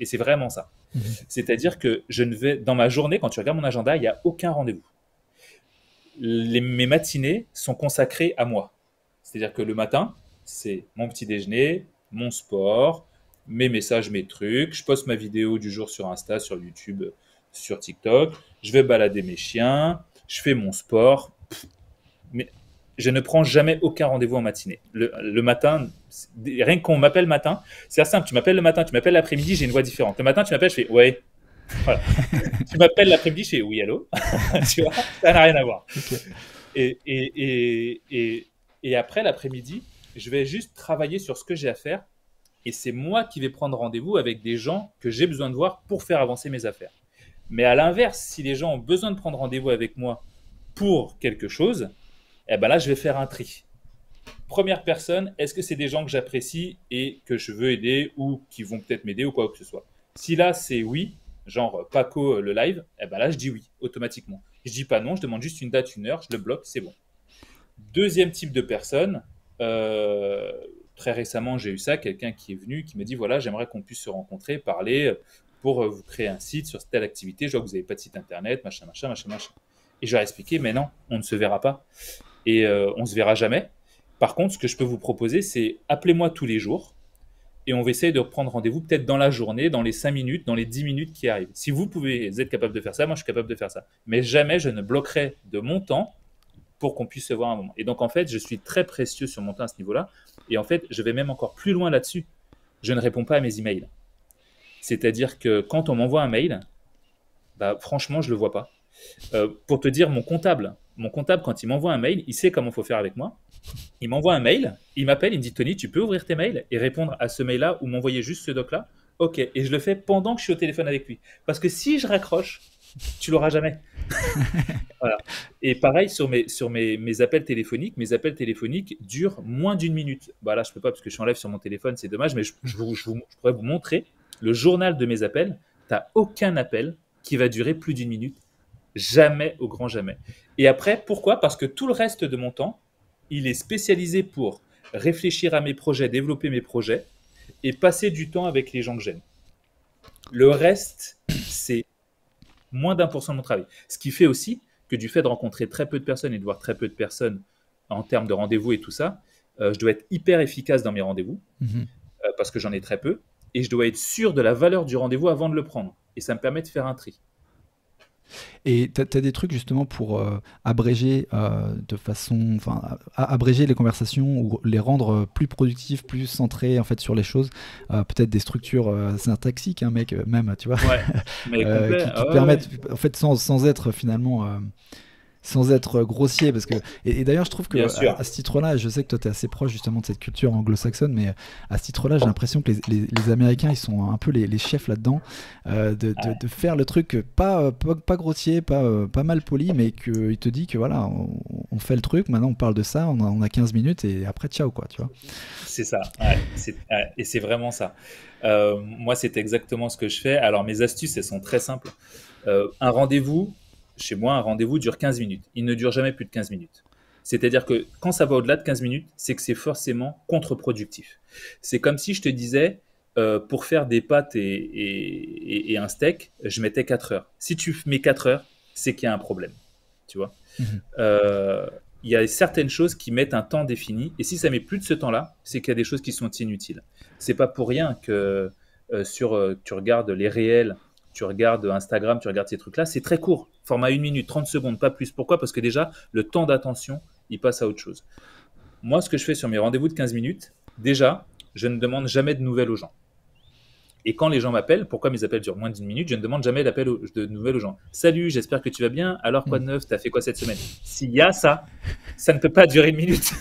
Et c'est vraiment ça. Mhm. C'est-à-dire que je ne vais, dans ma journée, quand tu regardes mon agenda, il n'y a aucun rendez-vous. Mes matinées sont consacrées à moi. C'est-à-dire que le matin, c'est mon petit déjeuner, mon sport, mes messages, mes trucs. Je poste ma vidéo du jour sur Insta, sur YouTube, sur TikTok. Je vais balader mes chiens. Je fais mon sport. Mais je ne prends jamais aucun rendez-vous en matinée. Le matin, rien qu'on m'appelle matin, c'est simple. Tu m'appelles le matin, tu m'appelles l'après-midi, j'ai une voix différente. Le matin, tu m'appelles, je fais ouais. Voilà. Tu m'appelles l'après-midi, je fais oui, allô. Tu vois, ça n'a rien à voir. Ok. Et, et, et, et, et après l'après-midi, je vais juste travailler sur ce que j'ai à faire. Et c'est moi qui vais prendre rendez-vous avec des gens que j'ai besoin de voir pour faire avancer mes affaires. Mais à l'inverse, si les gens ont besoin de prendre rendez-vous avec moi pour quelque chose, eh ben là, je vais faire un tri. Première personne, est-ce que c'est des gens que j'apprécie et que je veux aider ou qui vont peut-être m'aider ou quoi que ce soit. Si là, c'est oui, genre Paco le live, eh ben là, je dis oui, automatiquement. Je dis pas non, je demande juste une date, une heure, je le bloque, c'est bon. Deuxième type de personne, euh, très récemment, j'ai eu ça, quelqu'un qui est venu, qui m'a dit, voilà, j'aimerais qu'on puisse se rencontrer, parler pour vous créer un site sur telle activité. Je vois que vous n'avez pas de site internet, machin, machin, machin, machin. Et je leur ai expliqué, mais non, on ne se verra pas. Et on ne se verra jamais. Par contre, ce que je peux vous proposer, c'est appelez-moi tous les jours et on va essayer de reprendre rendez-vous peut-être dans la journée, dans les 5 minutes, dans les 10 minutes qui arrivent. Si vous pouvez être capable de faire ça, moi je suis capable de faire ça. Mais jamais je ne bloquerai de mon temps pour qu'on puisse se voir un moment. Et donc en fait, je suis très précieux sur mon temps à ce niveau-là. Et en fait, je vais même encore plus loin là-dessus. je ne réponds pas à mes emails. C'est-à-dire que quand on m'envoie un mail, bah, franchement, je ne le vois pas. Pour te dire, mon comptable, quand il m'envoie un mail, il sait comment il faut faire avec moi. Il m'envoie un mail, il m'appelle, il me dit Tony, tu peux ouvrir tes mails et répondre à ce mail-là ou m'envoyer juste ce doc-là. Ok, et je le fais pendant que je suis au téléphone avec lui. Parce que si je raccroche, tu l'auras jamais. Voilà. Et pareil mes appels téléphoniques. Mes appels téléphoniques durent moins d'une minute. Bah là, je peux pas parce que je suis en live sur mon téléphone, c'est dommage, mais je pourrais vous montrer le journal de mes appels. Tu n'as aucun appel qui va durer plus d'une minute. Jamais, au grand jamais. Et après, pourquoi? Parce que tout le reste de mon temps, il est spécialisé pour réfléchir à mes projets, développer mes projets et passer du temps avec les gens que j'aime. Le reste, c'est moins d'1% de mon travail. Ce qui fait aussi que du fait de rencontrer très peu de personnes et de voir très peu de personnes en termes de rendez-vous et tout ça, je dois être hyper efficace dans mes rendez-vous parce que j'en ai très peu et je dois être sûr de la valeur du rendez-vous avant de le prendre. Et ça me permet de faire un tri. Et tu as des trucs justement pour abréger de façon, enfin, abréger les conversations ou les rendre plus productifs, plus centrés en fait sur les choses. Peut-être des structures syntaxiques, hein, mec, même, tu vois, Ouais, mais complet. qui te permettent, en fait, sans être finalement sans être grossier parce que et d'ailleurs je trouve que à ce titre-là, je sais que toi tu es assez proche justement de cette culture anglo-saxonne, mais à ce titre-là j'ai l'impression que les Américains ils sont un peu les chefs là-dedans, de faire le truc pas grossier, pas mal poli, mais qu'il te dit que voilà on fait le truc, maintenant on parle de ça, on a 15 minutes et après ciao quoi, tu vois. C'est ça, et c'est vraiment ça. Moi c'est exactement ce que je fais. Alors mes astuces elles sont très simples. Un rendez-vous Chez moi, un rendez-vous dure 15 minutes. Il ne dure jamais plus de 15 minutes. C'est-à-dire que quand ça va au-delà de 15 minutes, c'est que c'est forcément contre-productif. C'est comme si je te disais, pour faire des pâtes et un steak, je mettais 4 heures. Si tu mets 4 heures, c'est qu'il y a un problème. Tu vois. Il y a certaines choses qui mettent un temps défini. Et si ça met plus de ce temps-là, c'est qu'il y a des choses qui sont inutiles. C'est pas pour rien que tu regardes les réels, tu regardes Instagram, tu regardes ces trucs-là, c'est très court, format 1 minute, 30 secondes, pas plus. Pourquoi? Parce que déjà, le temps d'attention, il passe à autre chose. Moi, ce que je fais sur mes rendez-vous de 15 minutes, déjà, je ne demande jamais de nouvelles aux gens. Et quand les gens m'appellent, pourquoi mes appels durent moins d'une minute, je ne demande jamais de nouvelles aux gens. Salut, j'espère que tu vas bien. Alors, quoi de neuf? T'as fait quoi cette semaine? S'il y a ça, ça ne peut pas durer 1 minute.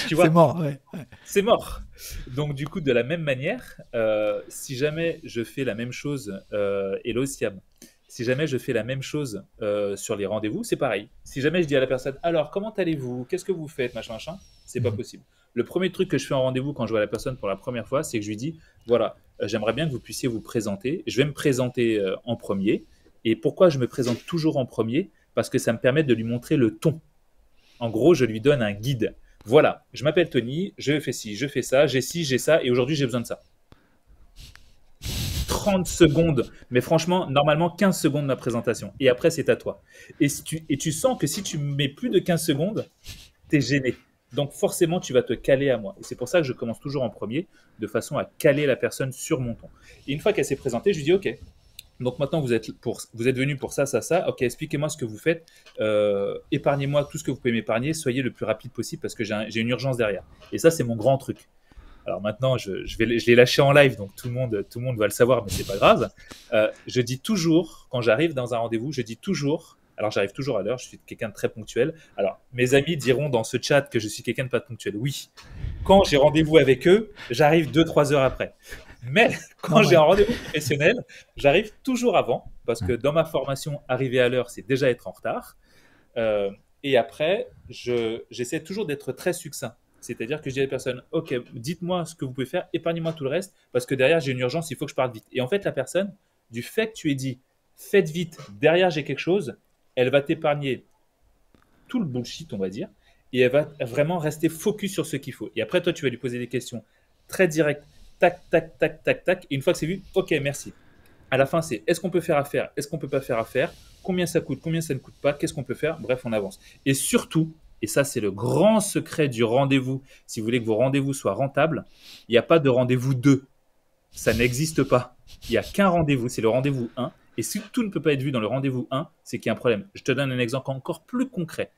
Tu vois? C'est mort, ouais. C'est mort. Donc, du coup, de la même manière, si jamais je fais la même chose, hello Siam, si jamais je fais la même chose sur les rendez-vous, c'est pareil. Si jamais je dis à la personne, alors, comment allez-vous? Qu'est-ce que vous faites? Machin, machin, c'est pas possible. Le premier truc que je fais en rendez-vous quand je vois la personne pour la première fois, c'est que je lui dis, voilà, j'aimerais bien que vous puissiez vous présenter. Je vais me présenter en premier. Et pourquoi je me présente toujours en premier? Parce que ça me permet de lui montrer le ton. En gros, je lui donne un guide. Voilà, je m'appelle Tony, je fais ci, je fais ça, j'ai ci, j'ai ça, et aujourd'hui j'ai besoin de ça. 30 secondes, mais franchement, normalement 15 secondes de ma présentation. Et après, c'est à toi. Et tu sens que si tu mets plus de 15 secondes, tu es gêné. Donc forcément, tu vas te caler à moi. Et c'est pour ça que je commence toujours en premier, de façon à caler la personne sur mon ton. Et une fois qu'elle s'est présentée, je lui dis, OK, donc maintenant vous êtes venu pour ça, ça, ça. Ok, expliquez-moi ce que vous faites. Épargnez-moi tout ce que vous pouvez m'épargner. Soyez le plus rapide possible parce que j'ai une urgence derrière. Et ça, c'est mon grand truc. Alors maintenant, je l'ai lâché en live, donc tout le monde va le savoir, mais c'est pas grave. Je dis toujours, quand j'arrive dans un rendez-vous, je dis toujours. Alors j'arrive toujours à l'heure. Je suis quelqu'un de très ponctuel. Alors mes amis diront dans ce chat que je suis quelqu'un de pas ponctuel. Oui. Quand j'ai rendez-vous avec eux, j'arrive 2-3 heures après. Mais quand j'ai un rendez-vous professionnel, j'arrive toujours avant, parce que dans ma formation, arriver à l'heure, c'est déjà être en retard. Et après, j'essaie toujours d'être très succinct. C'est-à-dire que je dis à la personne, OK, dites-moi ce que vous pouvez faire, épargnez-moi tout le reste, parce que derrière, j'ai une urgence, il faut que je parte vite. Et en fait, la personne, du fait que tu aies dit, faites vite, derrière, j'ai quelque chose, elle va t'épargner tout le bullshit, on va dire, et elle va vraiment rester focus sur ce qu'il faut. Et après, toi, tu vas lui poser des questions très directes, tac, tac, tac, tac, tac. Et une fois que c'est vu, OK, merci. À la fin, c'est est-ce qu'on peut faire affaire? Est-ce qu'on peut pas faire affaire? Combien ça coûte? Combien ça ne coûte pas? Qu'est-ce qu'on peut faire? Bref, on avance. Et surtout, et ça, c'est le grand secret du rendez-vous, si vous voulez que vos rendez-vous soient rentables, il n'y a pas de rendez-vous 2. Ça n'existe pas. Il n'y a qu'un rendez-vous, c'est le rendez-vous 1. Et si tout ne peut pas être vu dans le rendez-vous 1, c'est qu'il y a un problème. Je te donne un exemple encore plus concret.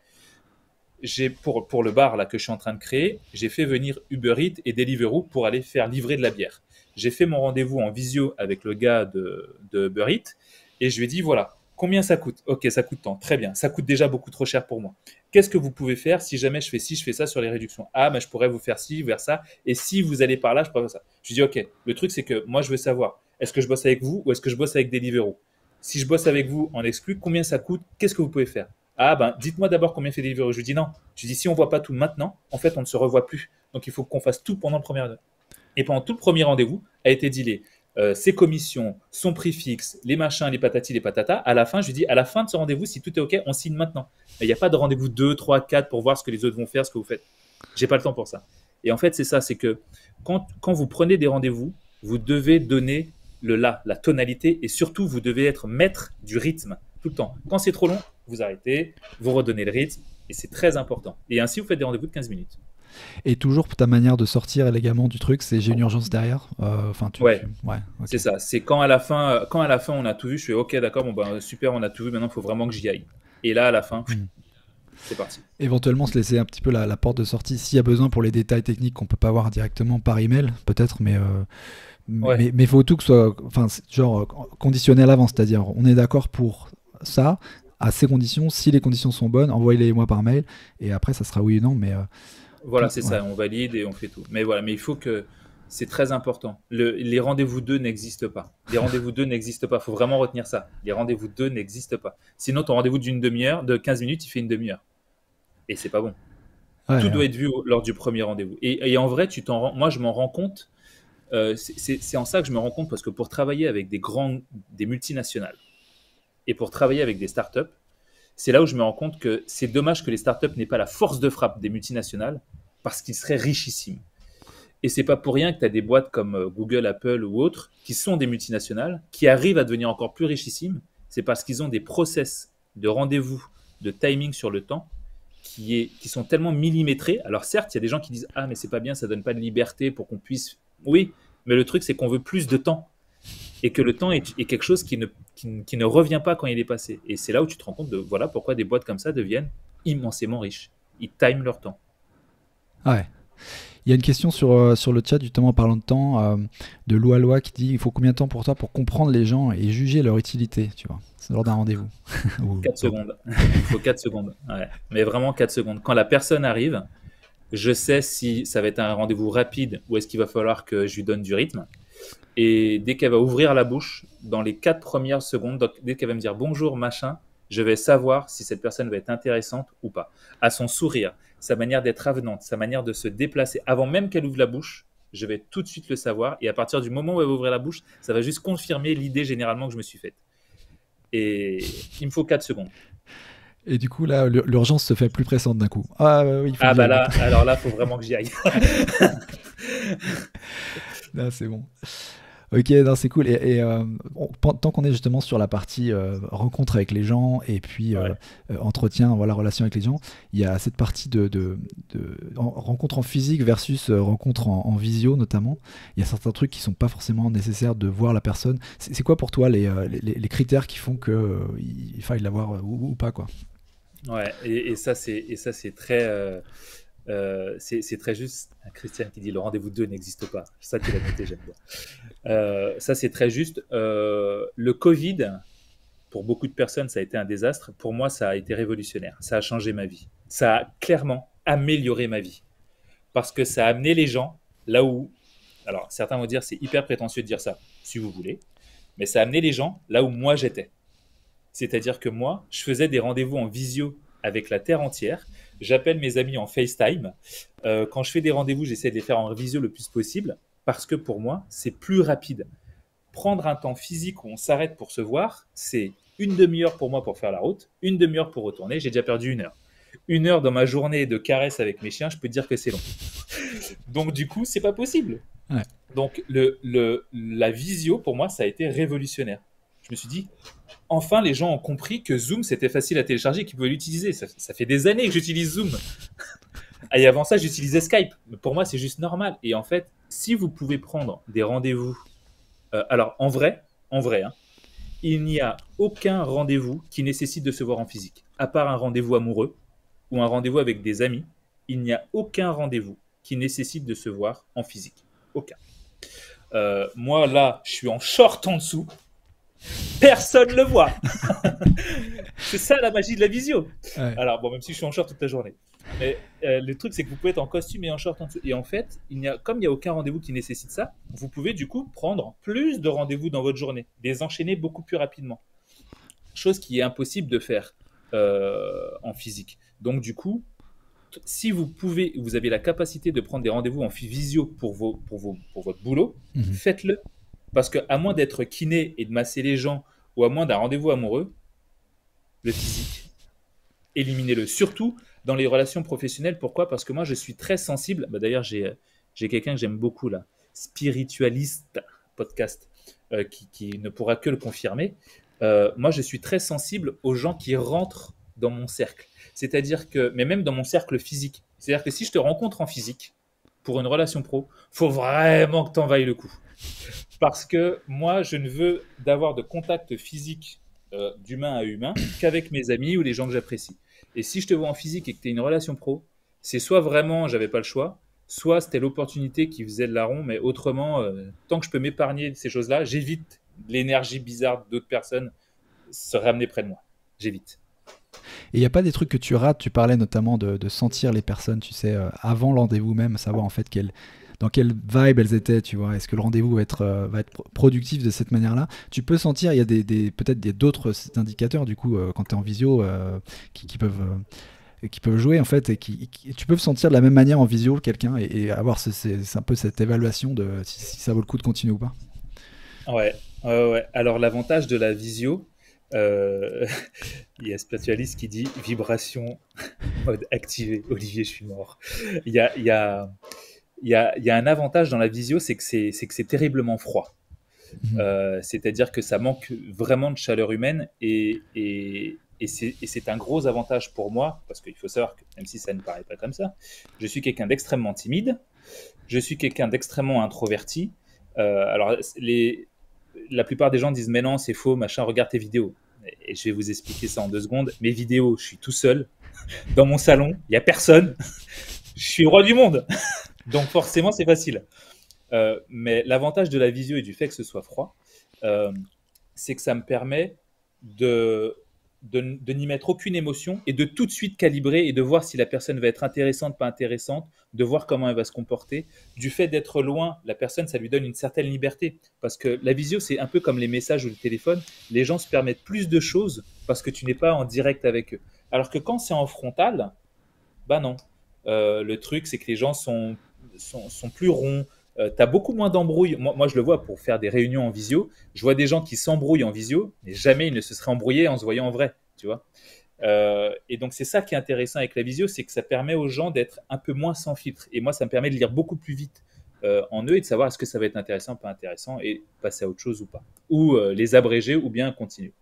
pour le bar là que je suis en train de créer, j'ai fait venir Uber Eats et Deliveroo pour aller faire livrer de la bière. J'ai fait mon rendez-vous en visio avec le gars de Uber Eats et je lui ai dit voilà, combien ça coûte? Ok, ça coûte tant. Très bien. Ça coûte déjà beaucoup trop cher pour moi. Qu'est-ce que vous pouvez faire si jamais je fais ci, je fais ça sur les réductions? Ah, ben, je pourrais vous faire ci, vers ça. Et si vous allez par là, je pourrais faire ça. Je lui dis ok, le truc c'est que moi je veux savoir, est-ce que je bosse avec vous ou est-ce que je bosse avec Deliveroo? Si je bosse avec vous en exclu, combien ça coûte? Qu'est-ce que vous pouvez faire? Ah ben, dites-moi d'abord combien fait Deliveroo. Je lui dis non. Je lui dis si on voit pas tout maintenant, en fait, on ne se revoit plus. Donc il faut qu'on fasse tout pendant le premier rendez-vous. Et pendant tout le premier rendez-vous a été dealé ses commissions, son prix fixe, les machins, les patatis, les patatas. À la fin, je lui dis à la fin de ce rendez-vous, si tout est OK, on signe maintenant. Mais il n'y a pas de rendez-vous 2, 3, 4 pour voir ce que les autres vont faire, ce que vous faites. J'ai pas le temps pour ça. Et en fait, c'est ça, c'est que quand vous prenez des rendez-vous, vous devez donner le là, la tonalité, et surtout, vous devez être maître du rythme tout le temps. Quand c'est trop long, vous arrêtez, vous redonnez le rythme, et c'est très important. Et ainsi, vous faites des rendez-vous de 15 minutes. Et toujours ta manière de sortir élégamment du truc, c'est j'ai une urgence derrière. Enfin, Ouais, ouais, ok. c'est ça. C'est quand à la fin on a tout vu, je fais ok, d'accord, bon ben super, on a tout vu. Maintenant, il faut vraiment que j'y aille. Et là, à la fin, Hmm. c'est parti. Éventuellement, se laisser un petit peu la porte de sortie s'il y a besoin pour les détails techniques qu'on peut pas voir directement par email, peut-être, Ouais, mais faut tout que ce soit, enfin, genre conditionné à l'avance, c'est-à-dire on est d'accord pour ça à ces conditions. Si les conditions sont bonnes, envoyez-les moi par mail et après ça sera oui ou non, mais voilà, c'est ouais, ça. On valide et on fait tout. Mais voilà, mais il faut que c'est très important. Les rendez-vous 2 n'existent pas. Les rendez-vous 2 n'existent pas. Il faut vraiment retenir ça. Les rendez-vous 2 n'existent pas. Sinon, ton rendez-vous d'une demi-heure, de 15 minutes, il fait une demi-heure. Et c'est pas bon. ouais, Tout ouais. doit être vu lors du premier rendez-vous. Et en vrai, moi, je m'en rends compte. C'est en ça que je me rends compte parce que pour travailler avec des multinationales et pour travailler avec des startups, c'est là où je me rends compte que c'est dommage que les startups n'aient pas la force de frappe des multinationales parce qu'ils seraient richissimes. Et c'est pas pour rien que tu as des boîtes comme Google, Apple ou autres qui sont des multinationales qui arrivent à devenir encore plus richissimes. C'est parce qu'ils ont des process de rendez-vous, de timing sur le temps qui sont tellement millimétrés. Alors certes, il y a des gens qui disent ah mais c'est pas bien, ça donne pas de liberté pour qu'on puisse. Oui, mais le truc c'est qu'on veut plus de temps et que le temps est quelque chose qui ne revient pas quand il est passé. Et c'est là où tu te rends compte de voilà pourquoi des boîtes comme ça deviennent immensément riches. Ils time leur temps. Ouais. Il y a une question sur le chat, justement en parlant de temps, de Loa qui dit il faut combien de temps pour toi pour comprendre les gens et juger leur utilité, tu vois, c'est lors d'un rendez-vous. 4 secondes. Il faut 4 secondes. Ouais. Mais vraiment 4 secondes. Quand la personne arrive, je sais si ça va être un rendez-vous rapide ou est-ce qu'il va falloir que je lui donne du rythme. Et dès qu'elle va ouvrir la bouche, dans les 4 premières secondes, donc dès qu'elle va me dire bonjour, machin, je vais savoir si cette personne va être intéressante ou pas. À son sourire, sa manière d'être avenante, sa manière de se déplacer, avant même qu'elle ouvre la bouche, je vais tout de suite le savoir. Et à partir du moment où elle va ouvrir la bouche, ça va juste confirmer l'idée généralement que je me suis faite. Et il me faut 4 secondes. Et du coup, là, l'urgence se fait plus pressante d'un coup. Ah, oui, il faut que Ah j'y bah aille là, maintenant. alors là, il faut vraiment que j'y aille. Là, c'est bon. Ok, non, c'est cool. Tant qu'on est justement sur la partie rencontre avec les gens et puis Ouais. entretien, voilà, relation avec les gens, il y a cette partie rencontre en physique versus rencontre en visio notamment. Il y a certains trucs qui sont pas forcément nécessaires de voir la personne. C'est quoi pour toi les critères qui font que il faille l'avoir ou pas quoi? Ouais, et ça, c'est très, c'est très juste. Christiane qui dit le rendez-vous 2 n'existe pas. Ça, tu l'as noté, j'aime bien. Ça, c'est très juste. Le Covid, pour beaucoup de personnes, ça a été un désastre. Pour moi, ça a été révolutionnaire. Ça a changé ma vie. Ça a clairement amélioré ma vie. Parce que ça a amené les gens là où. Alors, certains vont dire c'est hyper prétentieux de dire ça, si vous voulez. Mais ça a amené les gens là où moi j'étais. C'est-à-dire que moi, je faisais des rendez-vous en visio avec la terre entière. J'appelle mes amis en FaceTime. Quand je fais des rendez-vous, j'essaie de les faire en visio le plus possible parce que pour moi, c'est plus rapide. Prendre un temps physique où on s'arrête pour se voir, c'est une demi-heure pour moi pour faire la route, une demi-heure pour retourner. J'ai déjà perdu 1 heure. 1 heure dans ma journée de caresse avec mes chiens, je peux te dire que c'est long. Donc du coup, c'est pas possible. Ouais. Donc la visio, pour moi, ça a été révolutionnaire. Je me suis dit, enfin, les gens ont compris que Zoom, c'était facile à télécharger et qu'ils pouvaient l'utiliser. Ça fait des années que j'utilise Zoom. Et avant ça, j'utilisais Skype. Mais pour moi, c'est juste normal. Et en fait, si vous pouvez prendre des rendez-vous... alors, en vrai hein, il n'y a aucun rendez-vous qui nécessite de se voir en physique, à part un rendez-vous amoureux. ou un rendez-vous avec des amis, il n'y a aucun rendez-vous qui nécessite de se voir en physique. Aucun. Moi, là, je suis en short en dessous. Personne ne le voit. C'est ça la magie de la visio. Ouais. Alors, bon, même si je suis en short toute la journée. Mais le truc, c'est que vous pouvez être en costume et en short en dessous. Et en fait, comme il n'y a aucun rendez-vous qui nécessite ça, vous pouvez du coup prendre plus de rendez-vous dans votre journée, les enchaîner beaucoup plus rapidement. Chose qui est impossible de faire en physique. Donc, du coup, si vous avez la capacité de prendre des rendez-vous en visio pour votre boulot, faites-le. Parce qu'à moins d'être kiné et de masser les gens, ou à moins d'un rendez-vous amoureux, le physique, éliminez-le. Surtout dans les relations professionnelles. Pourquoi ? Parce que moi, je suis très sensible. D'ailleurs, j'ai quelqu'un que j'aime beaucoup, là, Spiritualiste podcast, qui ne pourra que le confirmer. Moi, je suis très sensible aux gens qui rentrent dans mon cercle. C'est-à-dire que, mais même dans mon cercle physique. C'est-à-dire que si je te rencontre en physique, pour une relation pro, faut vraiment que tu en vailles le coup. Parce que moi, je ne veux d'avoir de contact physique d'humain à humain qu'avec mes amis ou les gens que j'apprécie. Et si je te vois en physique et que tu es une relation pro, c'est soit vraiment j'avais pas le choix, soit c'était l'opportunité qui faisait le larron, mais autrement, tant que je peux m'épargner de ces choses-là, j'évite l'énergie bizarre d'autres personnes se ramener près de moi. J'évite. Et il n'y a pas des trucs que tu rates? Tu parlais notamment de sentir les personnes, tu sais, avant le rendez-vous même, savoir en fait dans quelle vibe elles étaient, tu vois. Est-ce que le rendez-vous va être productif de cette manière-là? Tu peux sentir, il y a peut-être d'autres indicateurs, du coup, quand tu es en visio, qui peuvent jouer, en fait, et tu peux sentir de la même manière en visio quelqu'un et avoir c'est un peu cette évaluation de si ça vaut le coup de continuer ou pas. Ouais. Alors, l'avantage de la visio, il y a Spiritualiste qui dit vibration mode activé. Olivier, je suis mort. Il y a un avantage dans la visio, c'est que c'est terriblement froid. C'est-à-dire que ça manque vraiment de chaleur humaine et c'est un gros avantage pour moi, parce qu'il faut savoir que même si ça ne paraît pas comme ça, je suis quelqu'un d'extrêmement timide, je suis quelqu'un d'extrêmement introverti. Alors, la plupart des gens disent mais non, c'est faux, machin, regarde tes vidéos. Et je vais vous expliquer ça en 2 secondes. Mes vidéos, je suis tout seul dans mon salon, il n'y a personne, je suis le roi du monde. Donc forcément, c'est facile. Mais l'avantage de la visio et du fait que ce soit froid, c'est que ça me permet de n'y mettre aucune émotion et de tout de suite calibrer et de voir si la personne va être intéressante, pas intéressante, de voir comment elle va se comporter. Du fait d'être loin, la personne, ça lui donne une certaine liberté. Parce que la visio, c'est un peu comme les messages ou le téléphone. Les gens se permettent plus de choses parce que tu n'es pas en direct avec eux. Alors que quand c'est en frontal, bah non. Le truc, c'est que les gens sont plus ronds. Tu as beaucoup moins d'embrouilles. Moi, je le vois pour faire des réunions en visio. Je vois des gens qui s'embrouillent en visio, mais jamais ils ne se seraient embrouillés en se voyant en vrai. Tu vois. Et donc, c'est ça qui est intéressant avec la visio, c'est que ça permet aux gens d'être un peu moins sans filtre. Et moi, ça me permet de lire beaucoup plus vite en eux et de savoir est-ce que ça va être intéressant, pas intéressant, et passer à autre chose ou pas. Ou les abréger ou bien continuer.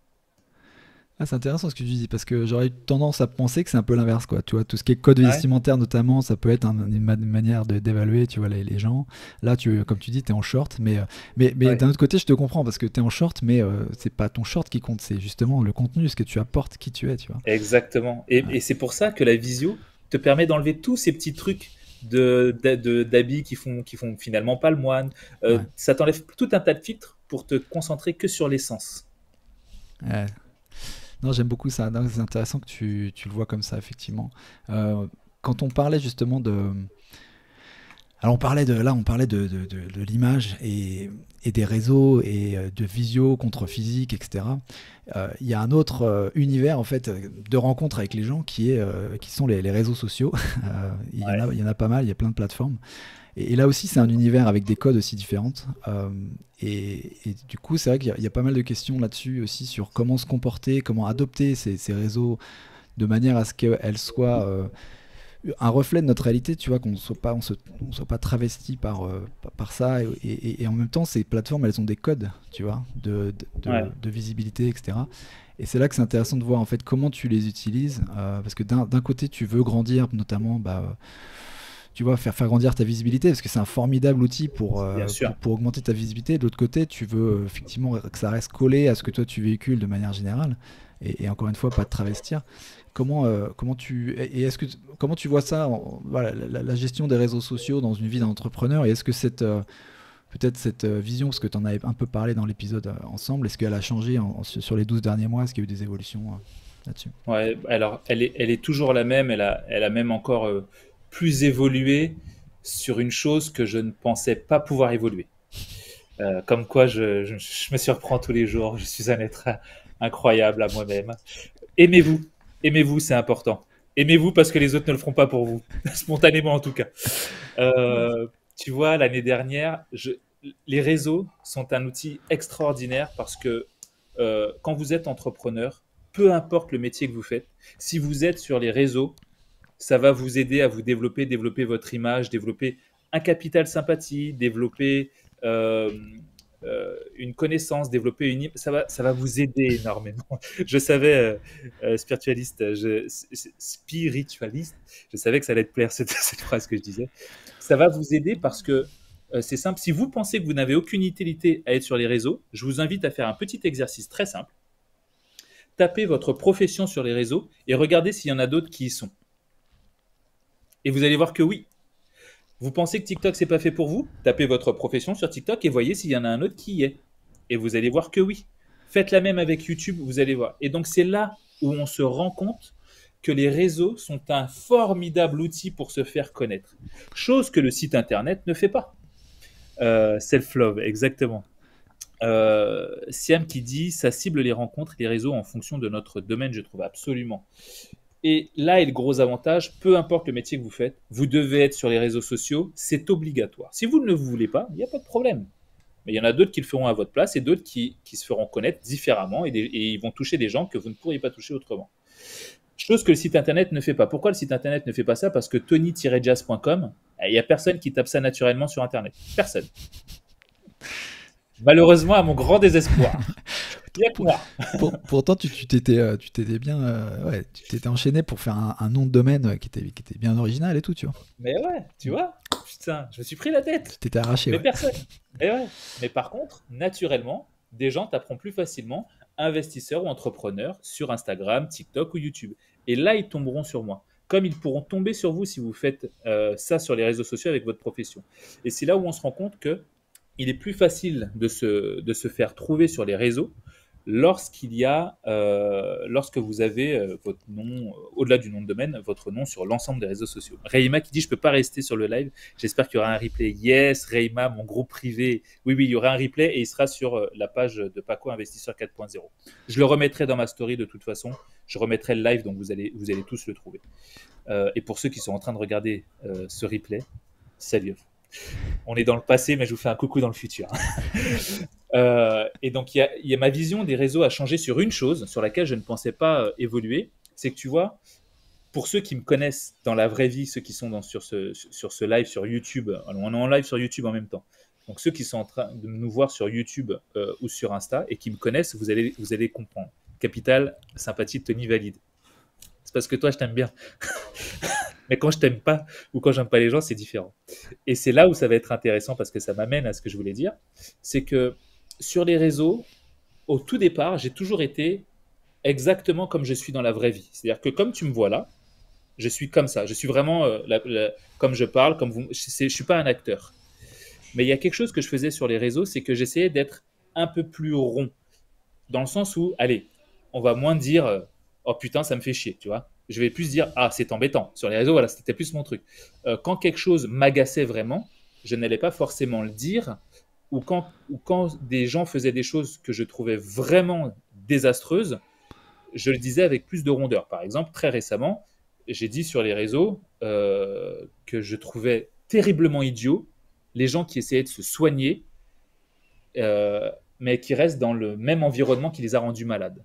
Ah, c'est intéressant ce que tu dis, parce que j'aurais eu tendance à penser que c'est un peu l'inverse, quoi. Tu vois, tout ce qui est code Ouais. vestimentaire notamment, ça peut être une manière d'évaluer, tu vois, les gens. Là, comme tu dis, t'es en short, mais Ouais. d'un autre côté, je te comprends, parce que t'es en short, mais c'est pas ton short qui compte, c'est justement le contenu, ce que tu apportes, qui tu es, tu vois. Exactement. Et c'est pour ça que la visio te permet d'enlever tous ces petits trucs d'habits qui font finalement pas le moine. Ouais. Ça t'enlève tout un tas de filtres pour te concentrer que sur l'essence. Ouais. Non, j'aime beaucoup ça. Non, c'est intéressant que tu le vois comme ça, effectivement. Quand on parlait justement alors on parlait de l'image et des réseaux et de visio contre physique, etc. Il y a un autre univers en fait de rencontres avec les gens qui sont les réseaux sociaux. Ouais. Il y en a pas mal, il y a plein de plateformes. Et là aussi, c'est un univers avec des codes aussi différentes. Et du coup, c'est vrai qu'il y a pas mal de questions là-dessus aussi sur comment se comporter, comment adopter ces réseaux de manière à ce qu'elles soient un reflet de notre réalité, tu vois, qu'on on soit pas travesti par ça. Et en même temps, ces plateformes, elles ont des codes, tu vois, Ouais. de visibilité, etc. Et c'est là que c'est intéressant de voir en fait comment tu les utilises, parce que d'un côté, tu veux grandir, notamment. tu vois, faire grandir ta visibilité, parce que c'est un formidable outil Bien sûr. pour augmenter ta visibilité. De l'autre côté, tu veux effectivement que ça reste collé à ce que toi tu véhicules de manière générale, et encore une fois, pas te travestir. Comment tu vois ça, voilà, la gestion des réseaux sociaux dans une vie d'entrepreneur, et est-ce que peut-être cette vision, parce que tu en avais un peu parlé dans l'épisode ensemble, est-ce qu'elle a changé sur les 12 derniers mois? Est-ce qu'il y a eu des évolutions là-dessus? Ouais, alors elle est toujours la même, elle a même encore plus évolué sur une chose que je ne pensais pas pouvoir évoluer. Comme quoi je me surprends tous les jours, je suis un être incroyable à moi-même. Aimez-vous, aimez-vous, c'est important. Aimez-vous parce que les autres ne le feront pas pour vous, spontanément en tout cas. Tu vois, l'année dernière, les réseaux sont un outil extraordinaire parce que quand vous êtes entrepreneur, peu importe le métier que vous faites, si vous êtes sur les réseaux, ça va vous aider à vous développer, développer votre image, développer un capital sympathie, développer une connaissance, développer ça va vous aider énormément. Je savais, spiritualiste, je savais que ça allait te plaire cette phrase que je disais. Ça va vous aider parce que c'est simple. Si vous pensez que vous n'avez aucune utilité à être sur les réseaux, je vous invite à faire un petit exercice très simple. Tapez votre profession sur les réseaux et regardez s'il y en a d'autres qui y sont. Et vous allez voir que oui. Vous pensez que TikTok, c'est pas fait pour vous? Tapez votre profession sur TikTok et voyez s'il y en a un autre qui y est. Et vous allez voir que oui. Faites la même avec YouTube, vous allez voir. Et donc, c'est là où on se rend compte que les réseaux sont un formidable outil pour se faire connaître. Chose que le site internet ne fait pas. Self-love, exactement. Siam qui dit ça cible les rencontres et les réseaux en fonction de notre domaine, je trouve absolument. Et là est le gros avantage, peu importe le métier que vous faites, vous devez être sur les réseaux sociaux, c'est obligatoire. Si vous ne le voulez pas, il n'y a pas de problème. Mais il y en a d'autres qui le feront à votre place et d'autres qui se feront connaître différemment et ils vont toucher des gens que vous ne pourriez pas toucher autrement. Chose que le site internet ne fait pas. Pourquoi le site internet ne fait pas ça? Parce que tony-jazz.com, il n'y a personne qui tape ça naturellement sur internet. Personne. Malheureusement, à mon grand désespoir. Il n'y a que moi. Pourtant, tu t'étais bien, ouais, tu t'étais enchaîné pour faire un nom de domaine qui était bien original et tout, tu vois. Mais ouais, tu vois, putain, je me suis pris la tête. Tu t'étais arraché. Mais Ouais. personne. Mais ouais. Mais par contre, naturellement, des gens taperont plus facilement investisseurs ou entrepreneurs sur Instagram, TikTok ou YouTube. Et là, ils tomberont sur moi. Comme ils pourront tomber sur vous si vous faites ça sur les réseaux sociaux avec votre profession. Et c'est là où on se rend compte que il est plus facile de se faire trouver sur les réseaux lorsque vous avez votre nom, au-delà du nom de domaine, votre nom sur l'ensemble des réseaux sociaux. Reima qui dit je peux pas rester sur le live, j'espère qu'il y aura un replay. Yes, Reima, mon groupe privé. Oui, il y aura un replay et il sera sur la page de Paco Investisseur 4.0. Je le remettrai dans ma story de toute façon. Je remettrai le live, donc vous allez tous le trouver. Et pour ceux qui sont en train de regarder ce replay, salut. On est dans le passé, mais je vous fais un coucou dans le futur. Et donc, il y a ma vision des réseaux a changé sur une chose sur laquelle je ne pensais pas évoluer. C'est que tu vois, pour ceux qui me connaissent dans la vraie vie, ceux qui sont sur ce live sur YouTube, alors on est en live sur YouTube en même temps. Donc, ceux qui sont en train de nous voir sur YouTube ou sur Insta et qui me connaissent, vous allez comprendre. Capital, sympathie de Tony valide. C'est parce que toi, je t'aime bien. Mais quand je t'aime pas ou quand j'aime pas les gens, c'est différent. Et c'est là où ça va être intéressant parce que ça m'amène à ce que je voulais dire. C'est que sur les réseaux, au tout départ, j'ai toujours été exactement comme je suis dans la vraie vie. C'est-à-dire que comme tu me vois là, je suis comme ça. Je suis vraiment comme je parle, comme vous. Je suis pas un acteur. Mais il y a quelque chose que je faisais sur les réseaux, c'est que j'essayais d'être un peu plus rond. Dans le sens où, allez, on va moins dire oh putain, ça me fait chier, tu vois. Je vais plus dire ah, c'est embêtant. Sur les réseaux, voilà, c'était plus mon truc. Quand quelque chose m'agaçait vraiment, je n'allais pas forcément le dire. Ou quand des gens faisaient des choses que je trouvais vraiment désastreuses, je le disais avec plus de rondeur. Par exemple, très récemment, j'ai dit sur les réseaux que je trouvais terriblement idiot les gens qui essayaient de se soigner, mais qui restent dans le même environnement qui les a rendus malades.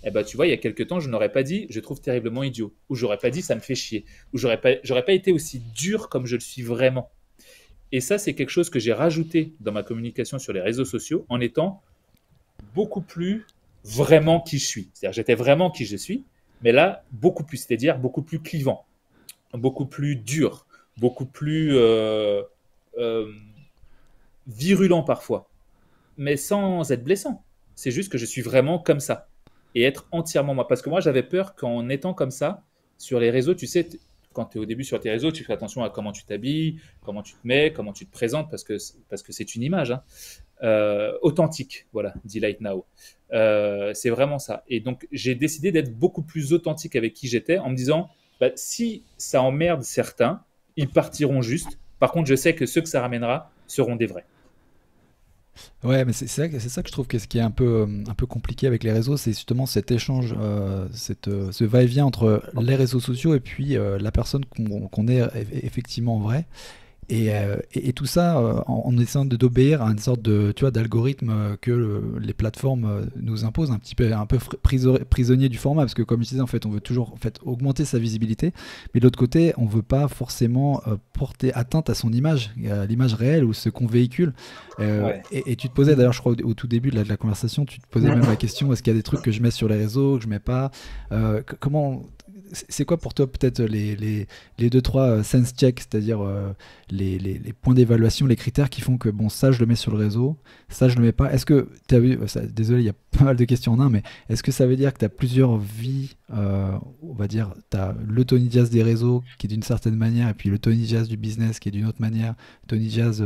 Eh ben, tu vois, il y a quelques temps, je n'aurais pas dit je trouve terriblement idiot, ou j'aurais pas dit ça me fait chier, ou j'aurais pas été aussi dur comme je le suis vraiment. Et ça, c'est quelque chose que j'ai rajouté dans ma communication sur les réseaux sociaux en étant beaucoup plus vraiment qui je suis. C'est-à-dire, j'étais vraiment qui je suis, mais là, beaucoup plus, c'est-à-dire beaucoup plus clivant, beaucoup plus dur, beaucoup plus euh, virulent parfois, mais sans être blessant. C'est juste que je suis vraiment comme ça et être entièrement moi. Parce que moi, j'avais peur qu'en étant comme ça, sur les réseaux, tu sais, quand tu es au début sur tes réseaux, tu fais attention à comment tu t'habilles, comment tu te mets, comment tu te présentes, parce que c'est une image. Hein. Authentique, voilà, dit Light Now. C'est vraiment ça. Et donc, j'ai décidé d'être beaucoup plus authentique avec qui j'étais en me disant, bah, si ça emmerde certains, ils partiront juste. Par contre, je sais que ceux que ça ramènera seront des vrais. Ouais, mais c'est ça que je trouve que ce qui est un peu compliqué avec les réseaux, c'est justement cet échange, ce va-et-vient entre les réseaux sociaux et puis la personne qu'on est effectivement en vrai. Et tout ça en essayant d'obéir à une sorte de, tu vois, d'algorithme que les plateformes nous imposent, un peu prisonnier du format, parce que comme je disais, en fait, on veut toujours en fait, augmenter sa visibilité, mais de l'autre côté, on veut pas forcément porter atteinte à son image, à l'image réelle ou ce qu'on véhicule. Ouais. Et tu te posais, d'ailleurs, je crois, au tout début de la conversation, tu te posais même la question, est-ce qu'il y a des trucs que je mets sur les réseaux, que je mets pas comment c'est quoi pour toi peut-être les deux trois sense check, c'est-à-dire les points d'évaluation, les critères qui font que bon ça je le mets sur le réseau, ça je le mets pas. Est-ce que tu as vu, désolé il y a pas mal de questions en un, mais est-ce que ça veut dire que tu as plusieurs vies, on va dire, tu as le Tony Jazz des réseaux qui est d'une certaine manière et puis le Tony Jazz du business qui est d'une autre manière, Tony Jazz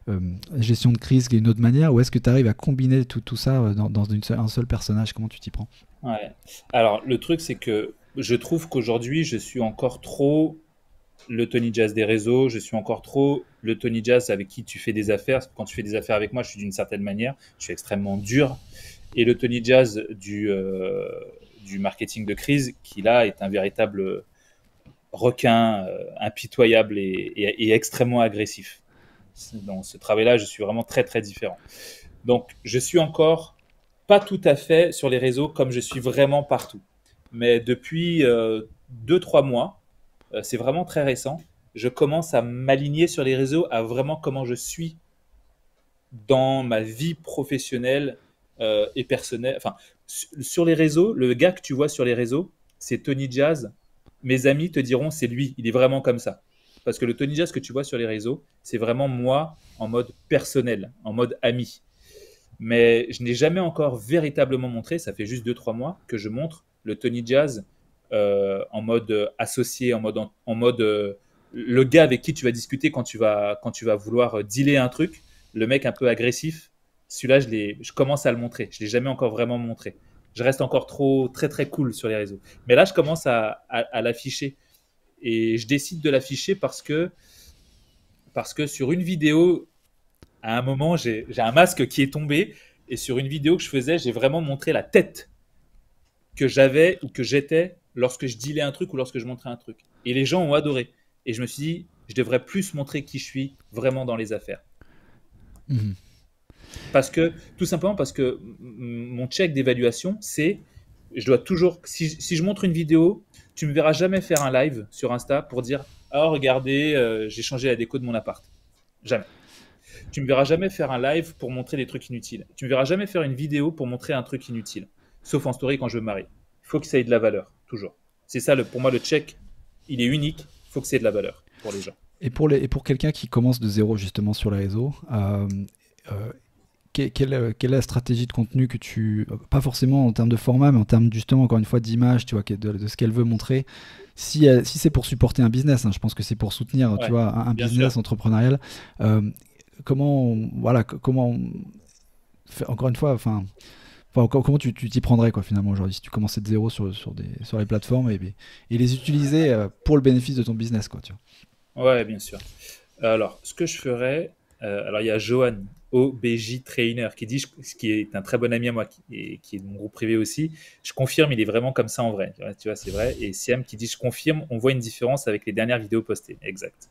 euh, gestion de crise qui est d'une autre manière, ou est-ce que tu arrives à combiner tout ça dans un seul personnage? Comment tu t'y prends? Ouais. Alors, le truc, c'est que je trouve qu'aujourd'hui, je suis encore trop le Tony Jazz des réseaux, je suis encore trop le Tony Jazz avec qui tu fais des affaires. Quand tu fais des affaires avec moi, je suis d'une certaine manière, je suis extrêmement dur. Et le Tony Jazz du marketing de crise, qui là est un véritable requin, impitoyable et extrêmement agressif. Dans ce travail-là, je suis vraiment très très différent. Donc, je suis encore pas tout à fait sur les réseaux comme je suis vraiment partout. Mais depuis 2-3 mois, c'est vraiment très récent, je commence à m'aligner sur les réseaux à vraiment comment je suis dans ma vie professionnelle et personnelle. Enfin, sur les réseaux, le gars que tu vois sur les réseaux, c'est Tony Jazz. Mes amis te diront, c'est lui, il est vraiment comme ça. Parce que le Tony Jazz que tu vois sur les réseaux, c'est vraiment moi en mode personnel, en mode ami. Mais je n'ai jamais encore véritablement montré, ça fait juste 2-3 mois, que je montre le Tony Jazz en mode associé, en mode le gars avec qui tu vas discuter quand tu vas vouloir dealer un truc, le mec un peu agressif, celui-là, je commence à le montrer. Je ne l'ai jamais encore vraiment montré. Je reste encore trop très très cool sur les réseaux. Mais là, je commence à l'afficher. Et je décide de l'afficher parce que sur une vidéo, à un moment, j'ai un masque qui est tombé. Et sur une vidéo que je faisais, j'ai vraiment montré la tête que j'avais ou que j'étais lorsque je dealais un truc ou lorsque je montrais un truc. Et les gens ont adoré. Et je me suis dit, je devrais plus montrer qui je suis vraiment dans les affaires. Mhm. Parce que, tout simplement parce que mon check d'évaluation, c'est, je dois toujours, si je montre une vidéo, tu me verras jamais faire un live sur Insta pour dire, oh regardez, j'ai changé la déco de mon appart. Jamais. Tu me verras jamais faire un live pour montrer des trucs inutiles. Tu me verras jamais faire une vidéo pour montrer un truc inutile. Sauf en story quand je me marie. Il faut que ça ait de la valeur, toujours. C'est ça, pour moi, le check, il est unique. Il faut que ça ait de la valeur pour les gens. Et pour quelqu'un qui commence de zéro justement sur les réseaux, euh, quelle est la stratégie de contenu que pas forcément en termes de format, mais en termes justement, encore une fois, d'image, tu vois, de ce qu'elle veut montrer. Si c'est pour supporter un business, hein, je pense que c'est pour soutenir, tu Ouais, vois, un bien business sûr. entrepreneurial. Voilà, comment, encore une fois, comment tu t'y prendrais quoi finalement aujourd'hui si tu commençais de zéro sur les plateformes et les utiliser pour le bénéfice de ton business quoi, tu vois. Ouais, bien sûr. Alors, ce que je ferais, alors il y a Johan, OBJ Trainer, qui est un très bon ami à moi, qui est de mon groupe privé aussi. Je confirme, il est vraiment comme ça en vrai. Tu vois, c'est vrai. Et Siam qui dit, je confirme, on voit une différence avec les dernières vidéos postées. Exact.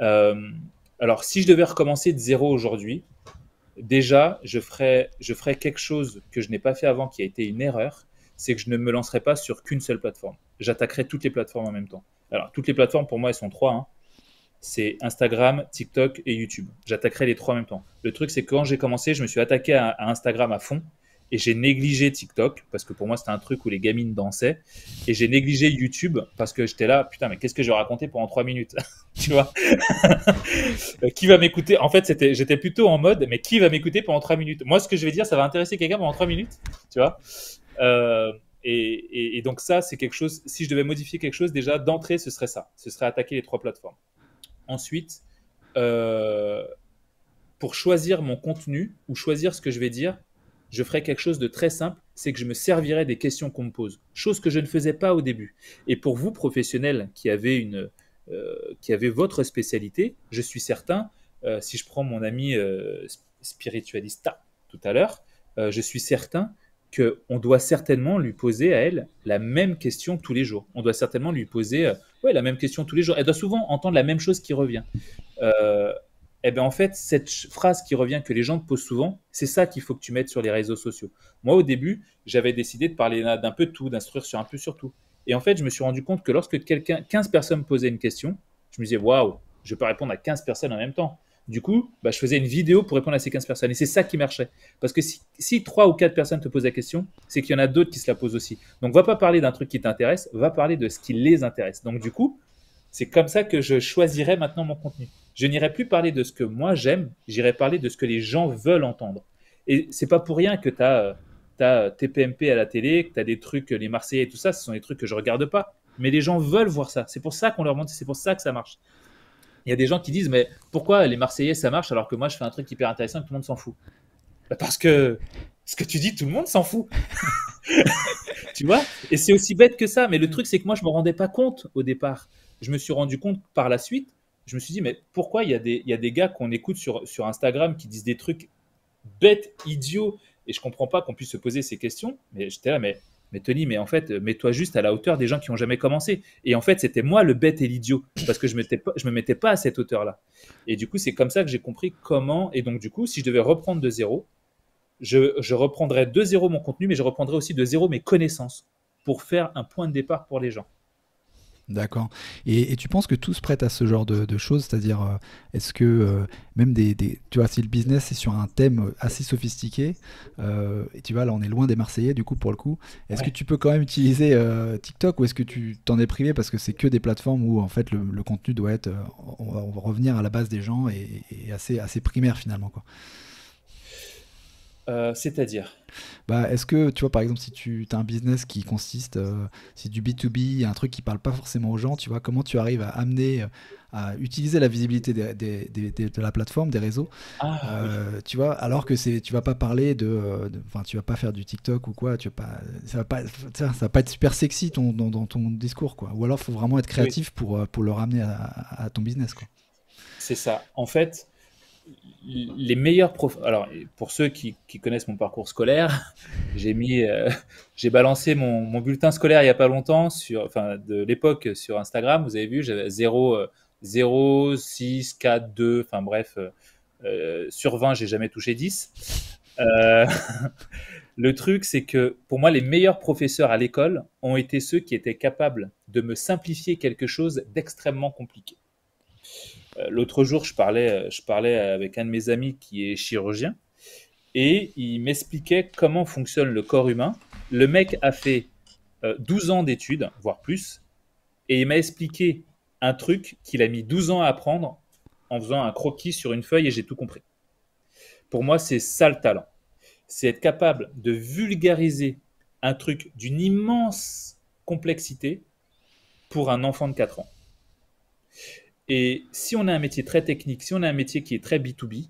Euh, alors, si je devais recommencer de zéro aujourd'hui, déjà, je ferais quelque chose que je n'ai pas fait avant, qui a été une erreur, c'est que je ne me lancerai pas sur qu'une seule plateforme. J'attaquerai toutes les plateformes en même temps. Alors, toutes les plateformes, pour moi, elles sont trois, hein. C'est Instagram, TikTok et YouTube. J'attaquerai les trois en même temps. Le truc, c'est que quand j'ai commencé, je me suis attaqué à Instagram à fond. et j'ai négligé TikTok parce que pour moi c'était un truc où les gamines dansaient, et j'ai négligé YouTube parce que j'étais là, putain, mais qu'est-ce que je vais raconter pendant 3 minutes? Tu vois? Qui va m'écouter? En fait, j'étais plutôt en mode, mais qui va m'écouter pendant 3 minutes? Moi, ce que je vais dire, ça va intéresser quelqu'un pendant 3 minutes, tu vois? Et donc ça, c'est quelque chose, si je devais modifier quelque chose, déjà d'entrée, ce serait ça. Ce serait attaquer les 3 plateformes. Ensuite, euh, pour choisir mon contenu ou choisir ce que je vais dire, je ferai quelque chose de très simple, c'est que je me servirai des questions qu'on me pose, chose que je ne faisais pas au début. Et pour vous, professionnels qui avez votre spécialité, je suis certain, si je prends mon ami spiritualista tout à l'heure, je suis certain qu'on doit certainement lui poser à elle la même question tous les jours. On doit certainement lui poser ouais, la même question tous les jours. Elle doit souvent entendre la même chose qui revient. Euh, eh bien, en fait, cette phrase qui revient que les gens te posent souvent, c'est ça qu'il faut que tu mettes sur les réseaux sociaux. Moi, au début, j'avais décidé de parler d'un peu de tout, d'instruire sur un peu sur tout. Et en fait, je me suis rendu compte que lorsque 15 personnes me posaient une question, je me disais, waouh, je peux répondre à 15 personnes en même temps. Du coup, bah, je faisais une vidéo pour répondre à ces 15 personnes. Et c'est ça qui marchait. Parce que si 3 ou 4 personnes te posent la question, c'est qu'il y en a d'autres qui se la posent aussi. Donc, va pas parler d'un truc qui t'intéresse, va parler de ce qui les intéresse. Donc, du coup, c'est comme ça que je choisirai maintenant mon contenu. Je n'irai plus parler de ce que moi j'aime, j'irai parler de ce que les gens veulent entendre. Et c'est pas pour rien que tu as, TPMP à la télé, que tu as des trucs, les Marseillais et tout ça, ce sont des trucs que je regarde pas. Mais les gens veulent voir ça. C'est pour ça qu'on leur montre, c'est pour ça que ça marche. Il y a des gens qui disent, mais pourquoi les Marseillais ça marche alors que moi je fais un truc hyper intéressant et que tout le monde s'en fout? Bah parce que ce que tu dis, tout le monde s'en fout. Tu vois? Et c'est aussi bête que ça. Mais le truc, c'est que moi, je ne me rendais pas compte au départ. Je me suis rendu compte par la suite. Je me suis dit, mais pourquoi il y a des gars qu'on écoute sur Instagram qui disent des trucs bêtes, idiots, et je comprends pas qu'on puisse se poser ces questions. Mais j'étais là, mais Tony, mais en fait, mets-toi juste à la hauteur des gens qui ont jamais commencé. Et en fait, c'était moi le bête et l'idiot, parce que je me mettais pas à cette hauteur-là. Et du coup, c'est comme ça que j'ai compris comment. Et donc, du coup, si je devais reprendre de zéro, je reprendrai de zéro mon contenu, mais je reprendrai aussi de zéro mes connaissances pour faire un point de départ pour les gens. D'accord. Et tu penses que tout se prête à ce genre de choses, c'est-à-dire est-ce que même tu vois, si le business est sur un thème assez sophistiqué, et tu vois, là on est loin des Marseillais du coup pour le coup, est-ce que Ouais. tu peux quand même utiliser TikTok ou est-ce que tu t'en es privé parce que c'est que des plateformes où en fait le contenu doit être, on va revenir à la base des gens et assez primaire finalement quoi. C'est-à-dire, Bah, est-ce que, tu vois, par exemple, si tu as un business qui consiste, c'est du B2B, un truc qui parle pas forcément aux gens, tu vois, comment tu arrives à amener, à utiliser la visibilité de la plateforme, des réseaux, ah oui, tu vois, alors que tu vas pas parler enfin, tu vas pas faire du TikTok ou quoi, tu vas pas, ça va pas être super sexy dans ton discours, quoi. Ou alors, faut vraiment être oui, créatif pour le ramener à ton business, quoi. c'est ça. En fait, les meilleurs profs. Alors, pour ceux qui connaissent mon parcours scolaire, j'ai mis, j'ai balancé mon bulletin scolaire il y a pas longtemps enfin, de l'époque sur Instagram. Vous avez vu, j'avais 0, 6, 4, 2. Enfin bref, sur 20, j'ai jamais touché 10. Euh, le truc, c'est que pour moi, les meilleurs professeurs à l'école ont été ceux qui étaient capables de me simplifier quelque chose d'extrêmement compliqué. L'autre jour, je parlais avec un de mes amis qui est chirurgien et il m'expliquait comment fonctionne le corps humain. Le mec a fait 12 ans d'études, voire plus, et il m'a expliqué un truc qu'il a mis 12 ans à apprendre en faisant un croquis sur une feuille et j'ai tout compris. Pour moi, c'est ça le talent. C'est être capable de vulgariser un truc d'une immense complexité pour un enfant de 4 ans. Et si on a un métier très technique, si on a un métier qui est très B2B,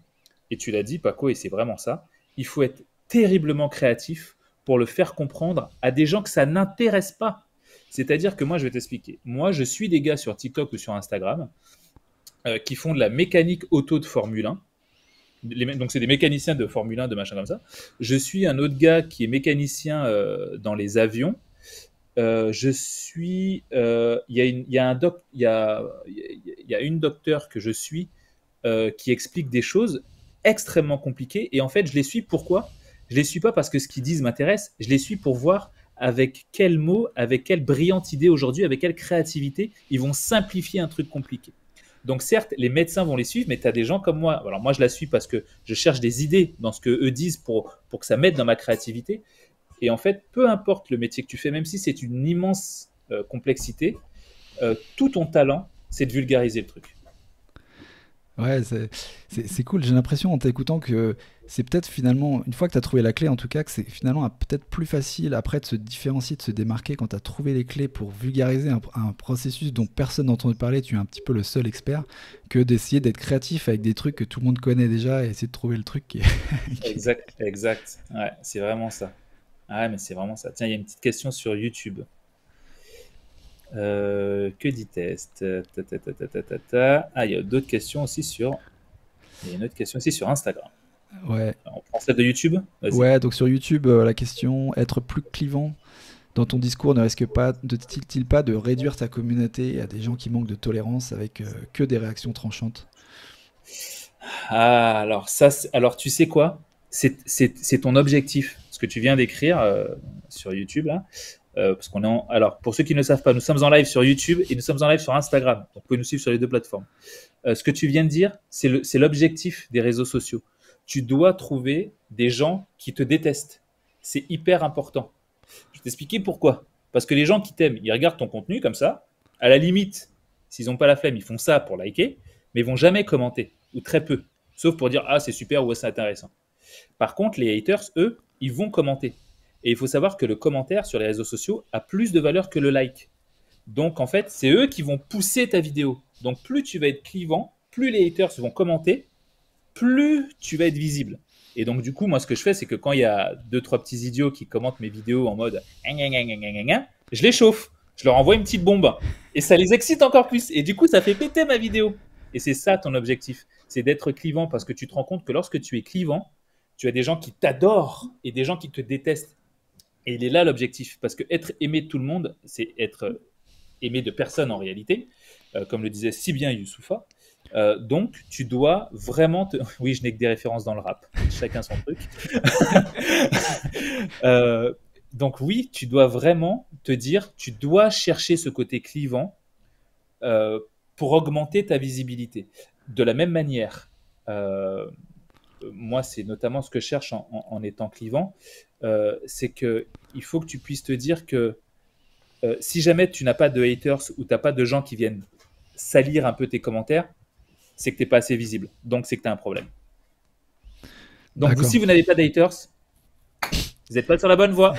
et tu l'as dit, Paco, et c'est vraiment ça, il faut être terriblement créatif pour le faire comprendre à des gens que ça n'intéresse pas. C'est-à-dire que moi, je vais t'expliquer. Moi, je suis des gars sur TikTok ou sur Instagram qui font de la mécanique auto de Formule 1. Donc, c'est des mécaniciens de Formule 1, de machin comme ça. Je suis un autre gars qui est mécanicien dans les avions. Il y a il y a une docteure que je suis qui explique des choses extrêmement compliquées. Et en fait, je les suis pourquoi? Je les suis pas parce que ce qu'ils disent m'intéresse. Je les suis pour voir avec quels mots, avec quelle brillante idée aujourd'hui, avec quelle créativité ils vont simplifier un truc compliqué. Donc certes, les médecins vont les suivre, mais tu as des gens comme moi. Alors moi, je la suis parce que je cherche des idées dans ce que eux disent pour que ça m'aide dans ma créativité. Et en fait, peu importe le métier que tu fais, même si c'est une immense complexité, tout ton talent, c'est de vulgariser le truc. Ouais, c'est cool. J'ai l'impression en t'écoutant que c'est peut-être finalement, une fois que tu as trouvé la clé, en tout cas, que c'est finalement peut-être plus facile après de se différencier, de se démarquer quand tu as trouvé les clés pour vulgariser un processus dont personne n'a entendu parler, tu es un petit peu le seul expert, que d'essayer d'être créatif avec des trucs que tout le monde connaît déjà et essayer de trouver le truc qui est. Exact, exact. Ouais, c'est vraiment ça. Ah, mais c'est vraiment ça. Tiens, il y a une petite question sur YouTube. Que dit-est? Ah, il y a d'autres questions aussi sur. Il y a une autre question aussi sur Instagram. Ouais. On prend celle de YouTube? Vas-y. Ouais, donc sur YouTube, la question, être plus clivant dans ton discours ne risque pas, t il pas de réduire ta communauté à des gens qui manquent de tolérance avec que des réactions tranchantes? Ah, alors ça, alors tu sais quoi? C'est ton objectif, ce que tu viens d'écrire sur YouTube là. Parce qu'on est alors, pour ceux qui ne le savent pas, nous sommes en live sur YouTube et nous sommes en live sur Instagram. Donc, vous pouvez nous suivre sur les deux plateformes. Ce que tu viens de dire, c'est l'objectif des réseaux sociaux. Tu dois trouver des gens qui te détestent. C'est hyper important. Je vais t'expliquer pourquoi. Parce que les gens qui t'aiment, ils regardent ton contenu comme ça. À la limite, s'ils n'ont pas la flemme, ils font ça pour liker, mais ils vont jamais commenter, ou très peu. Sauf pour dire, ah, c'est super ou c'est intéressant. Par contre, les haters, eux, ils vont commenter. Et il faut savoir que le commentaire sur les réseaux sociaux a plus de valeur que le like. Donc, en fait, c'est eux qui vont pousser ta vidéo. Donc, plus tu vas être clivant, plus les haters vont commenter, plus tu vas être visible. Et donc, du coup, moi, ce que je fais, c'est que quand il y a deux, trois petits idiots qui commentent mes vidéos en mode je les chauffe, je leur envoie une petite bombe. Et ça les excite encore plus. Et du coup, ça fait péter ma vidéo. Et c'est ça ton objectif. C'est d'être clivant parce que tu te rends compte que lorsque tu es clivant, tu as des gens qui t'adorent et des gens qui te détestent. Et il est là l'objectif. Parce que être aimé de tout le monde, c'est être aimé de personne en réalité, comme le disait si bien Youssoufa. Donc, tu dois vraiment te. Oui, je n'ai que des références dans le rap. Chacun son truc. Donc, oui, tu dois vraiment te dire, tu dois chercher ce côté clivant euh, pour augmenter ta visibilité. De la même manière, moi, c'est notamment ce que je cherche en étant clivant, c'est qu'il faut que tu puisses te dire que si jamais tu n'as pas de haters ou tu n'as pas de gens qui viennent salir un peu tes commentaires, c'est que tu n'es pas assez visible. Donc, c'est que tu as un problème. Donc, vous, D'accord. si vous n'avez pas de haters, vous n'êtes pas sur la bonne voie.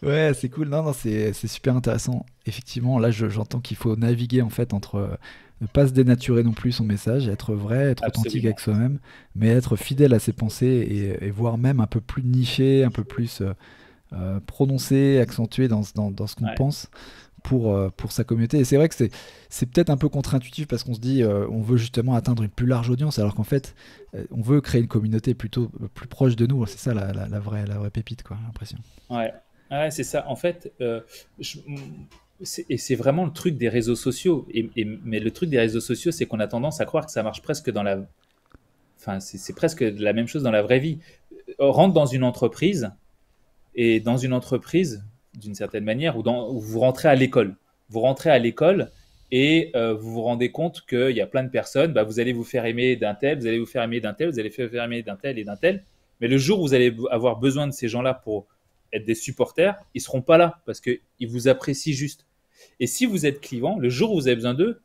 Ouais, c'est cool. Non, non, c'est super intéressant. Effectivement, là, j'entends qu'il faut naviguer en fait entre ne pas se dénaturer non plus son message, être vrai, être authentique Absolument. avec soi-même, mais être fidèle à ses pensées et voire même un peu plus niché, un peu plus prononcé, accentué dans ce qu'on Ouais. pense pour sa communauté. Et c'est vrai que c'est peut-être un peu contre-intuitif parce qu'on se dit on veut justement atteindre une plus large audience, alors qu'en fait, on veut créer une communauté plutôt plus proche de nous. C'est ça la vraie pépite, quoi, j'ai l'impression. Ouais, ouais, c'est ça. En fait, je- et c'est vraiment le truc des réseaux sociaux. Mais le truc des réseaux sociaux, c'est qu'on a tendance à croire que ça marche presque dans la. Enfin, c'est presque la même chose dans la vraie vie. Rentre dans une entreprise, et dans une entreprise, d'une certaine manière, où vous rentrez à l'école. Vous rentrez à l'école et vous vous rendez compte qu'il y a plein de personnes. Bah, vous allez vous faire aimer d'un tel, vous allez vous faire aimer d'un tel, vous allez vous faire aimer d'un tel et d'un tel. Mais le jour où vous allez avoir besoin de ces gens-là pour être des supporters, ils ne seront pas là parce qu'ils vous apprécient juste. Et si vous êtes clivant, le jour où vous avez besoin d'eux,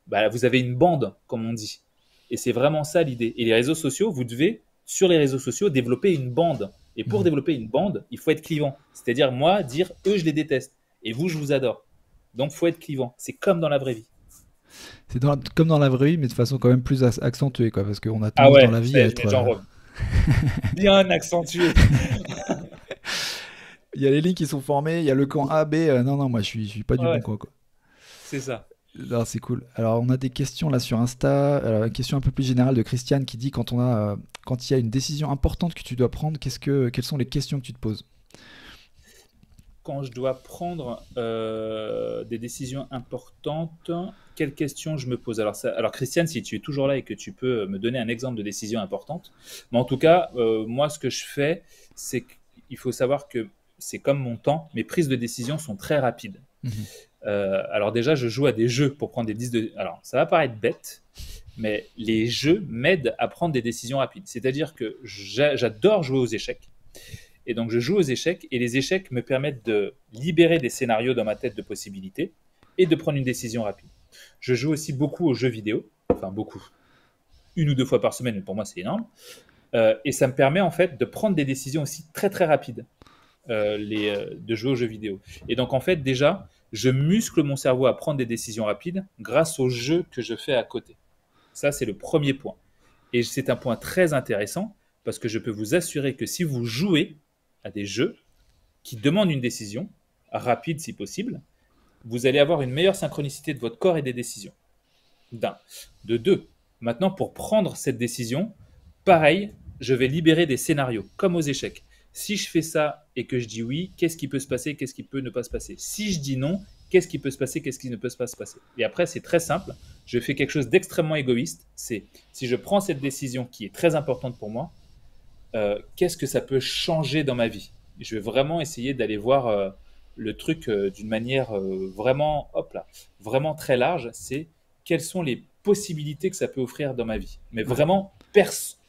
bah, vous avez une bande, comme on dit. Et c'est vraiment ça l'idée. Et les réseaux sociaux, vous devez, sur les réseaux sociaux, développer une bande. Et pour Mhm. développer une bande, il faut être clivant. C'est-à-dire, moi, dire, eux, je les déteste. Et vous, je vous adore. Donc, il faut être clivant. C'est comme dans la vraie vie. C'est comme dans la vraie vie, mais de façon quand même plus accentuée, quoi, parce qu'on a Ah tendance dans ouais, la vie ça à y est, être. j'en reviens. Bien accentué. Il y a les lignes qui sont formées, il y a le camp A, B. Non, non, moi je suis pas du bon Ouais, camp, quoi. c'est ça. Non, c'est cool. Alors, on a des questions là sur Insta. Une question un peu plus générale de Christiane qui dit quand il y a une décision importante que tu dois prendre, quelles sont les questions que tu te poses? Quand je dois prendre des décisions importantes, quelles questions je me pose? Alors, Christiane, si tu es toujours là et que tu peux me donner un exemple de décision importante, mais en tout cas, moi, ce que je fais, c'est qu'il faut savoir que c'est comme mon temps, mes prises de décision sont très rapides. Mhm. Alors déjà, je joue à des jeux pour prendre des 10 de... Alors, ça va paraître bête, mais les jeux m'aident à prendre des décisions rapides. C'est-à-dire que j'adore jouer aux échecs. Et donc, je joue aux échecs et les échecs me permettent de libérer des scénarios dans ma tête de possibilités et de prendre une décision rapide. Je joue aussi beaucoup aux jeux vidéo, enfin beaucoup, 1 ou 2 fois par semaine, mais pour moi, c'est énorme. Et ça me permet en fait de prendre des décisions aussi très très rapides, de jouer aux jeux vidéo. Et donc, en fait, déjà, je muscle mon cerveau à prendre des décisions rapides grâce aux jeux que je fais à côté. Ça, c'est le premier point. Et c'est un point très intéressant parce que je peux vous assurer que si vous jouez à des jeux qui demandent une décision rapide si possible, vous allez avoir une meilleure synchronicité de votre corps et des décisions. D'un. De deux, maintenant pour prendre cette décision, pareil, je vais libérer des scénarios, comme aux échecs. Si je fais ça et que je dis oui, qu'est-ce qui peut se passer, qu'est-ce qui peut ne pas se passer? Si je dis non, qu'est-ce qui peut se passer, qu'est-ce qui ne peut pas se passer? Et après, c'est très simple. Je fais quelque chose d'extrêmement égoïste. C'est si je prends cette décision qui est très importante pour moi, qu'est-ce que ça peut changer dans ma vie? Je vais vraiment essayer d'aller voir le truc d'une manière vraiment, hop là, vraiment très large. C'est quelles sont les possibilités que ça peut offrir dans ma vie. Mais vraiment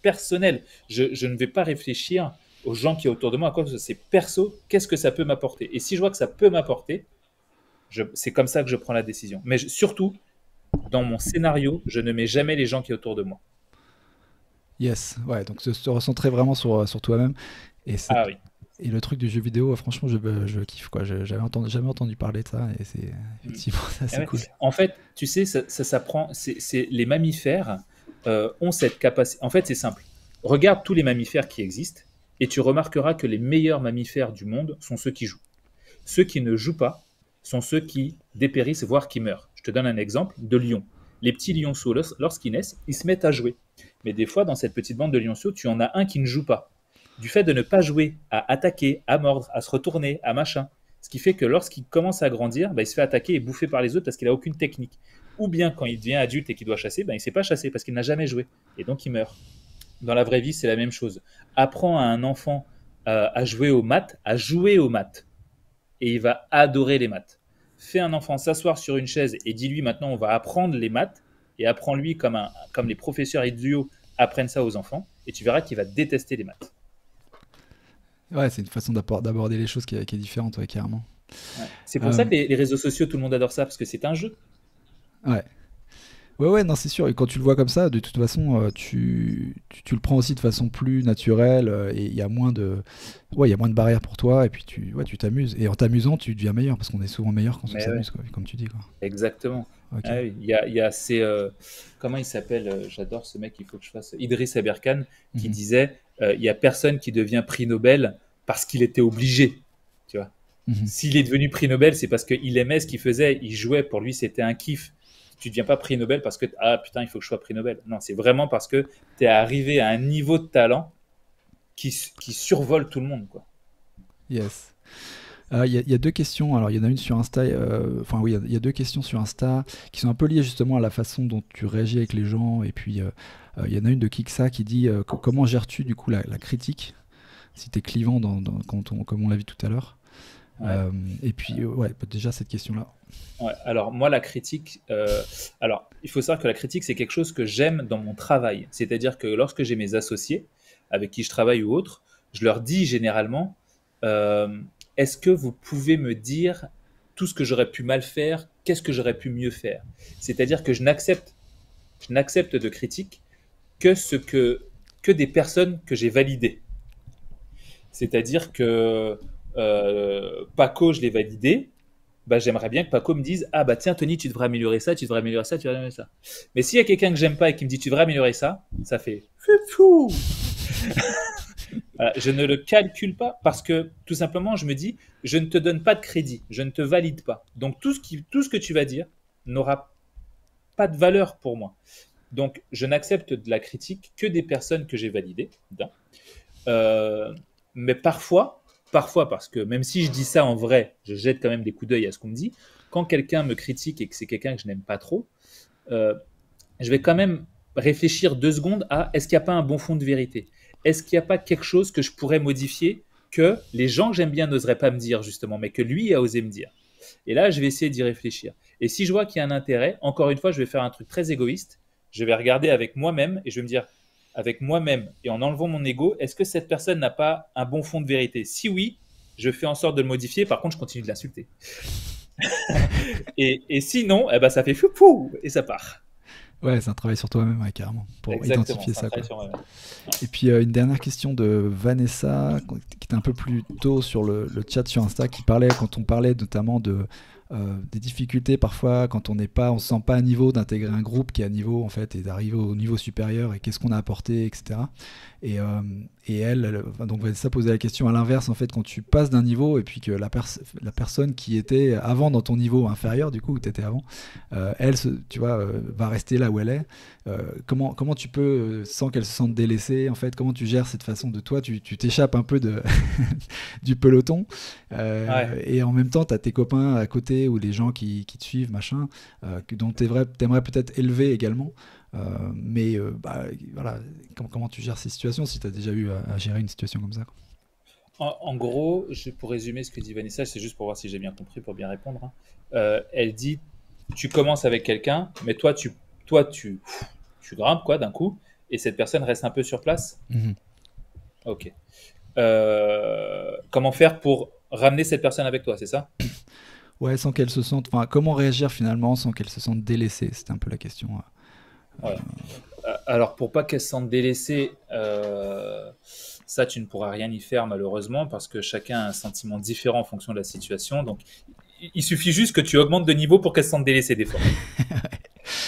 personnel. Je ne vais pas réfléchir aux gens qui sont autour de moi. À quoi c'est perso, qu'est-ce que ça peut m'apporter? Et si je vois que ça peut m'apporter, c'est comme ça que je prends la décision. Mais surtout, dans mon scénario, je ne mets jamais les gens qui sont autour de moi. Yes, ouais, donc se recentrer vraiment sur toi-même. Et, Ah oui. et le truc du jeu vidéo, franchement, je kiffe, quoi. J'avais jamais entendu parler de ça, et c'est effectivement ça, c'est Ouais. cool. En fait, tu sais, ça s'apprend. Les mammifères ont cette capacité. En fait, c'est simple. Regarde tous les mammifères qui existent et tu remarqueras que les meilleurs mammifères du monde sont ceux qui jouent. Ceux qui ne jouent pas sont ceux qui dépérissent, voire qui meurent. Je te donne un exemple de lions. Les petits lionceaux, lorsqu'ils naissent, ils se mettent à jouer. Mais des fois, dans cette petite bande de lionceaux, tu en as un qui ne joue pas. Du fait de ne pas jouer, à attaquer, à mordre, à se retourner, à machin. Ce qui fait que lorsqu'il commence à grandir, il se fait attaquer et bouffer par les autres parce qu'il n'a aucune technique. Ou bien quand il devient adulte et qu'il doit chasser, il ne sait pas chasser parce qu'il n'a jamais joué. Et donc il meurt. Dans la vraie vie, c'est la même chose. Apprends à un enfant à jouer aux maths, et il va adorer les maths. Fais un enfant s'asseoir sur une chaise et dis-lui maintenant on va apprendre les maths, et apprends-lui comme les professeurs idiots apprennent ça aux enfants, et tu verras qu'il va détester les maths. Ouais, c'est une façon d'aborder les choses qui est différente, ouais, carrément. Ouais. C'est pour ça que les réseaux sociaux, tout le monde adore ça, parce que c'est un jeu. Ouais. Ouais, non, c'est sûr. Et quand tu le vois comme ça, de toute façon, tu le prends aussi de façon plus naturelle, et il y a moins de barrières pour toi, et puis tu t'amuses. Et en t'amusant, tu deviens meilleur, parce qu'on est souvent meilleur quand on Mais s'amuse, quoi, comme tu dis, quoi. exactement. Ok. Ah oui, il y a ces, comment il s'appelle? J'adore ce mec, il faut que je fasse. Idriss Aberkan qui Mhm. disait il y a personne qui devient prix Nobel parce qu'il était obligé. Tu vois. Mhm. S'il est devenu prix Nobel, c'est parce qu'il aimait ce qu'il faisait, il jouait, pour lui c'était un kiff. Tu ne deviens pas prix Nobel parce que ah putain, il faut que je sois prix Nobel. Non, c'est vraiment parce que tu es arrivé à un niveau de talent qui survole tout le monde, quoi. Yes. Il y a deux questions. Alors, il y en a une sur Insta. Enfin, oui, il y a deux questions sur Insta qui sont un peu liées justement à la façon dont tu réagis avec les gens. Et puis, il y en a une de Kiksa qui dit comment gères-tu du coup la critique si tu es clivant comme on l'a vu tout à l'heure. Ouais. Et puis, ouais, déjà cette question-là. Ouais, alors moi la critique, alors il faut savoir que la critique c'est quelque chose que j'aime dans mon travail. C'est-à-dire que lorsque j'ai mes associés avec qui je travaille ou autres, je leur dis généralement, euh, est-ce que vous pouvez me dire tout ce que j'aurais pu mal faire, qu'est-ce que j'aurais pu mieux faire? C'est-à-dire que je n'accepte de critique que que des personnes que j'ai validées. C'est-à-dire que Paco, je l'ai validé, j'aimerais bien que Paco me dise ah bah tiens Tony tu devrais améliorer ça, tu devrais améliorer ça, tu devrais améliorer ça. Mais s'il y a quelqu'un que j'aime pas et qui me dit tu devrais améliorer ça, ça fait fou. Voilà, je ne le calcule pas parce que tout simplement je me dis je ne te donne pas de crédit, je ne te valide pas. Donc tout ce que tu vas dire n'aura pas de valeur pour moi. Donc je n'accepte de la critique que des personnes que j'ai validées. Euh, mais parfois, parce que même si je dis ça en vrai, je jette quand même des coups d'œil à ce qu'on me dit. Quand quelqu'un me critique et que c'est quelqu'un que je n'aime pas trop, euh, je vais quand même réfléchir 2 secondes à est-ce qu'il n'y a pas un bon fond de vérité? Est-ce qu'il n'y a pas quelque chose que je pourrais modifier que les gens que j'aime bien n'oseraient pas me dire justement, mais que lui a osé me dire? Et là, je vais essayer d'y réfléchir. Et si je vois qu'il y a un intérêt, encore une fois, je vais faire un truc très égoïste. Je vais regarder avec moi-même et je vais me dire, avec moi-même et en enlevant mon ego, est-ce que cette personne n'a pas un bon fond de vérité? Si oui, je fais en sorte de le modifier. Par contre, je continue de l'insulter. Et sinon, eh ben, ça fait fou et ça part. Ouais, c'est un travail sur toi-même, ouais, carrément, pour Exactement, identifier c'est un ça, quoi. travail sur moi-même. Et puis une dernière question de Vanessa, qui était un peu plus tôt sur le chat sur Insta, quand on parlait notamment des difficultés parfois quand on se sent pas à niveau d'intégrer un groupe qui est à niveau en fait et d'arriver au niveau supérieur et qu'est-ce qu'on a apporté, etc. Et, euh, et donc Vanessa posait la question à l'inverse en fait quand tu passes d'un niveau et puis que la personne qui était avant dans ton niveau inférieur du coup où tu étais avant, tu vois, va rester là où elle est. Comment tu peux, sans qu'elle se sente délaissée, en fait, comment tu gères cette façon de toi, tu t'échappes un peu du peloton, Ouais. et en même temps, tu as tes copains à côté ou les gens qui te suivent, machin, dont t'aimerais peut-être élever également. Voilà, comment tu gères ces situations si tu as déjà eu à gérer une situation comme ça, quoi. En gros, pour résumer ce que dit Vanessa, c'est juste pour voir si j'ai bien compris, pour bien répondre, hein. Elle dit, tu commences avec quelqu'un, mais tu grimpes quoi d'un coup, et cette personne reste un peu sur place. Mhm. Ok. Comment faire pour ramener cette personne avec toi, c'est ça? Ouais, sans qu'elle se sente. Enfin, comment réagir finalement sans qu'elle se sente délaissée? C'était un peu la question. Ouais. Alors, pour pas qu'elle se sente délaissée, ça, tu ne pourras rien y faire malheureusement parce que chacun a un sentiment différent en fonction de la situation. Donc, il suffit juste que tu augmentes de niveau pour qu'elle se sente délaissée des fois.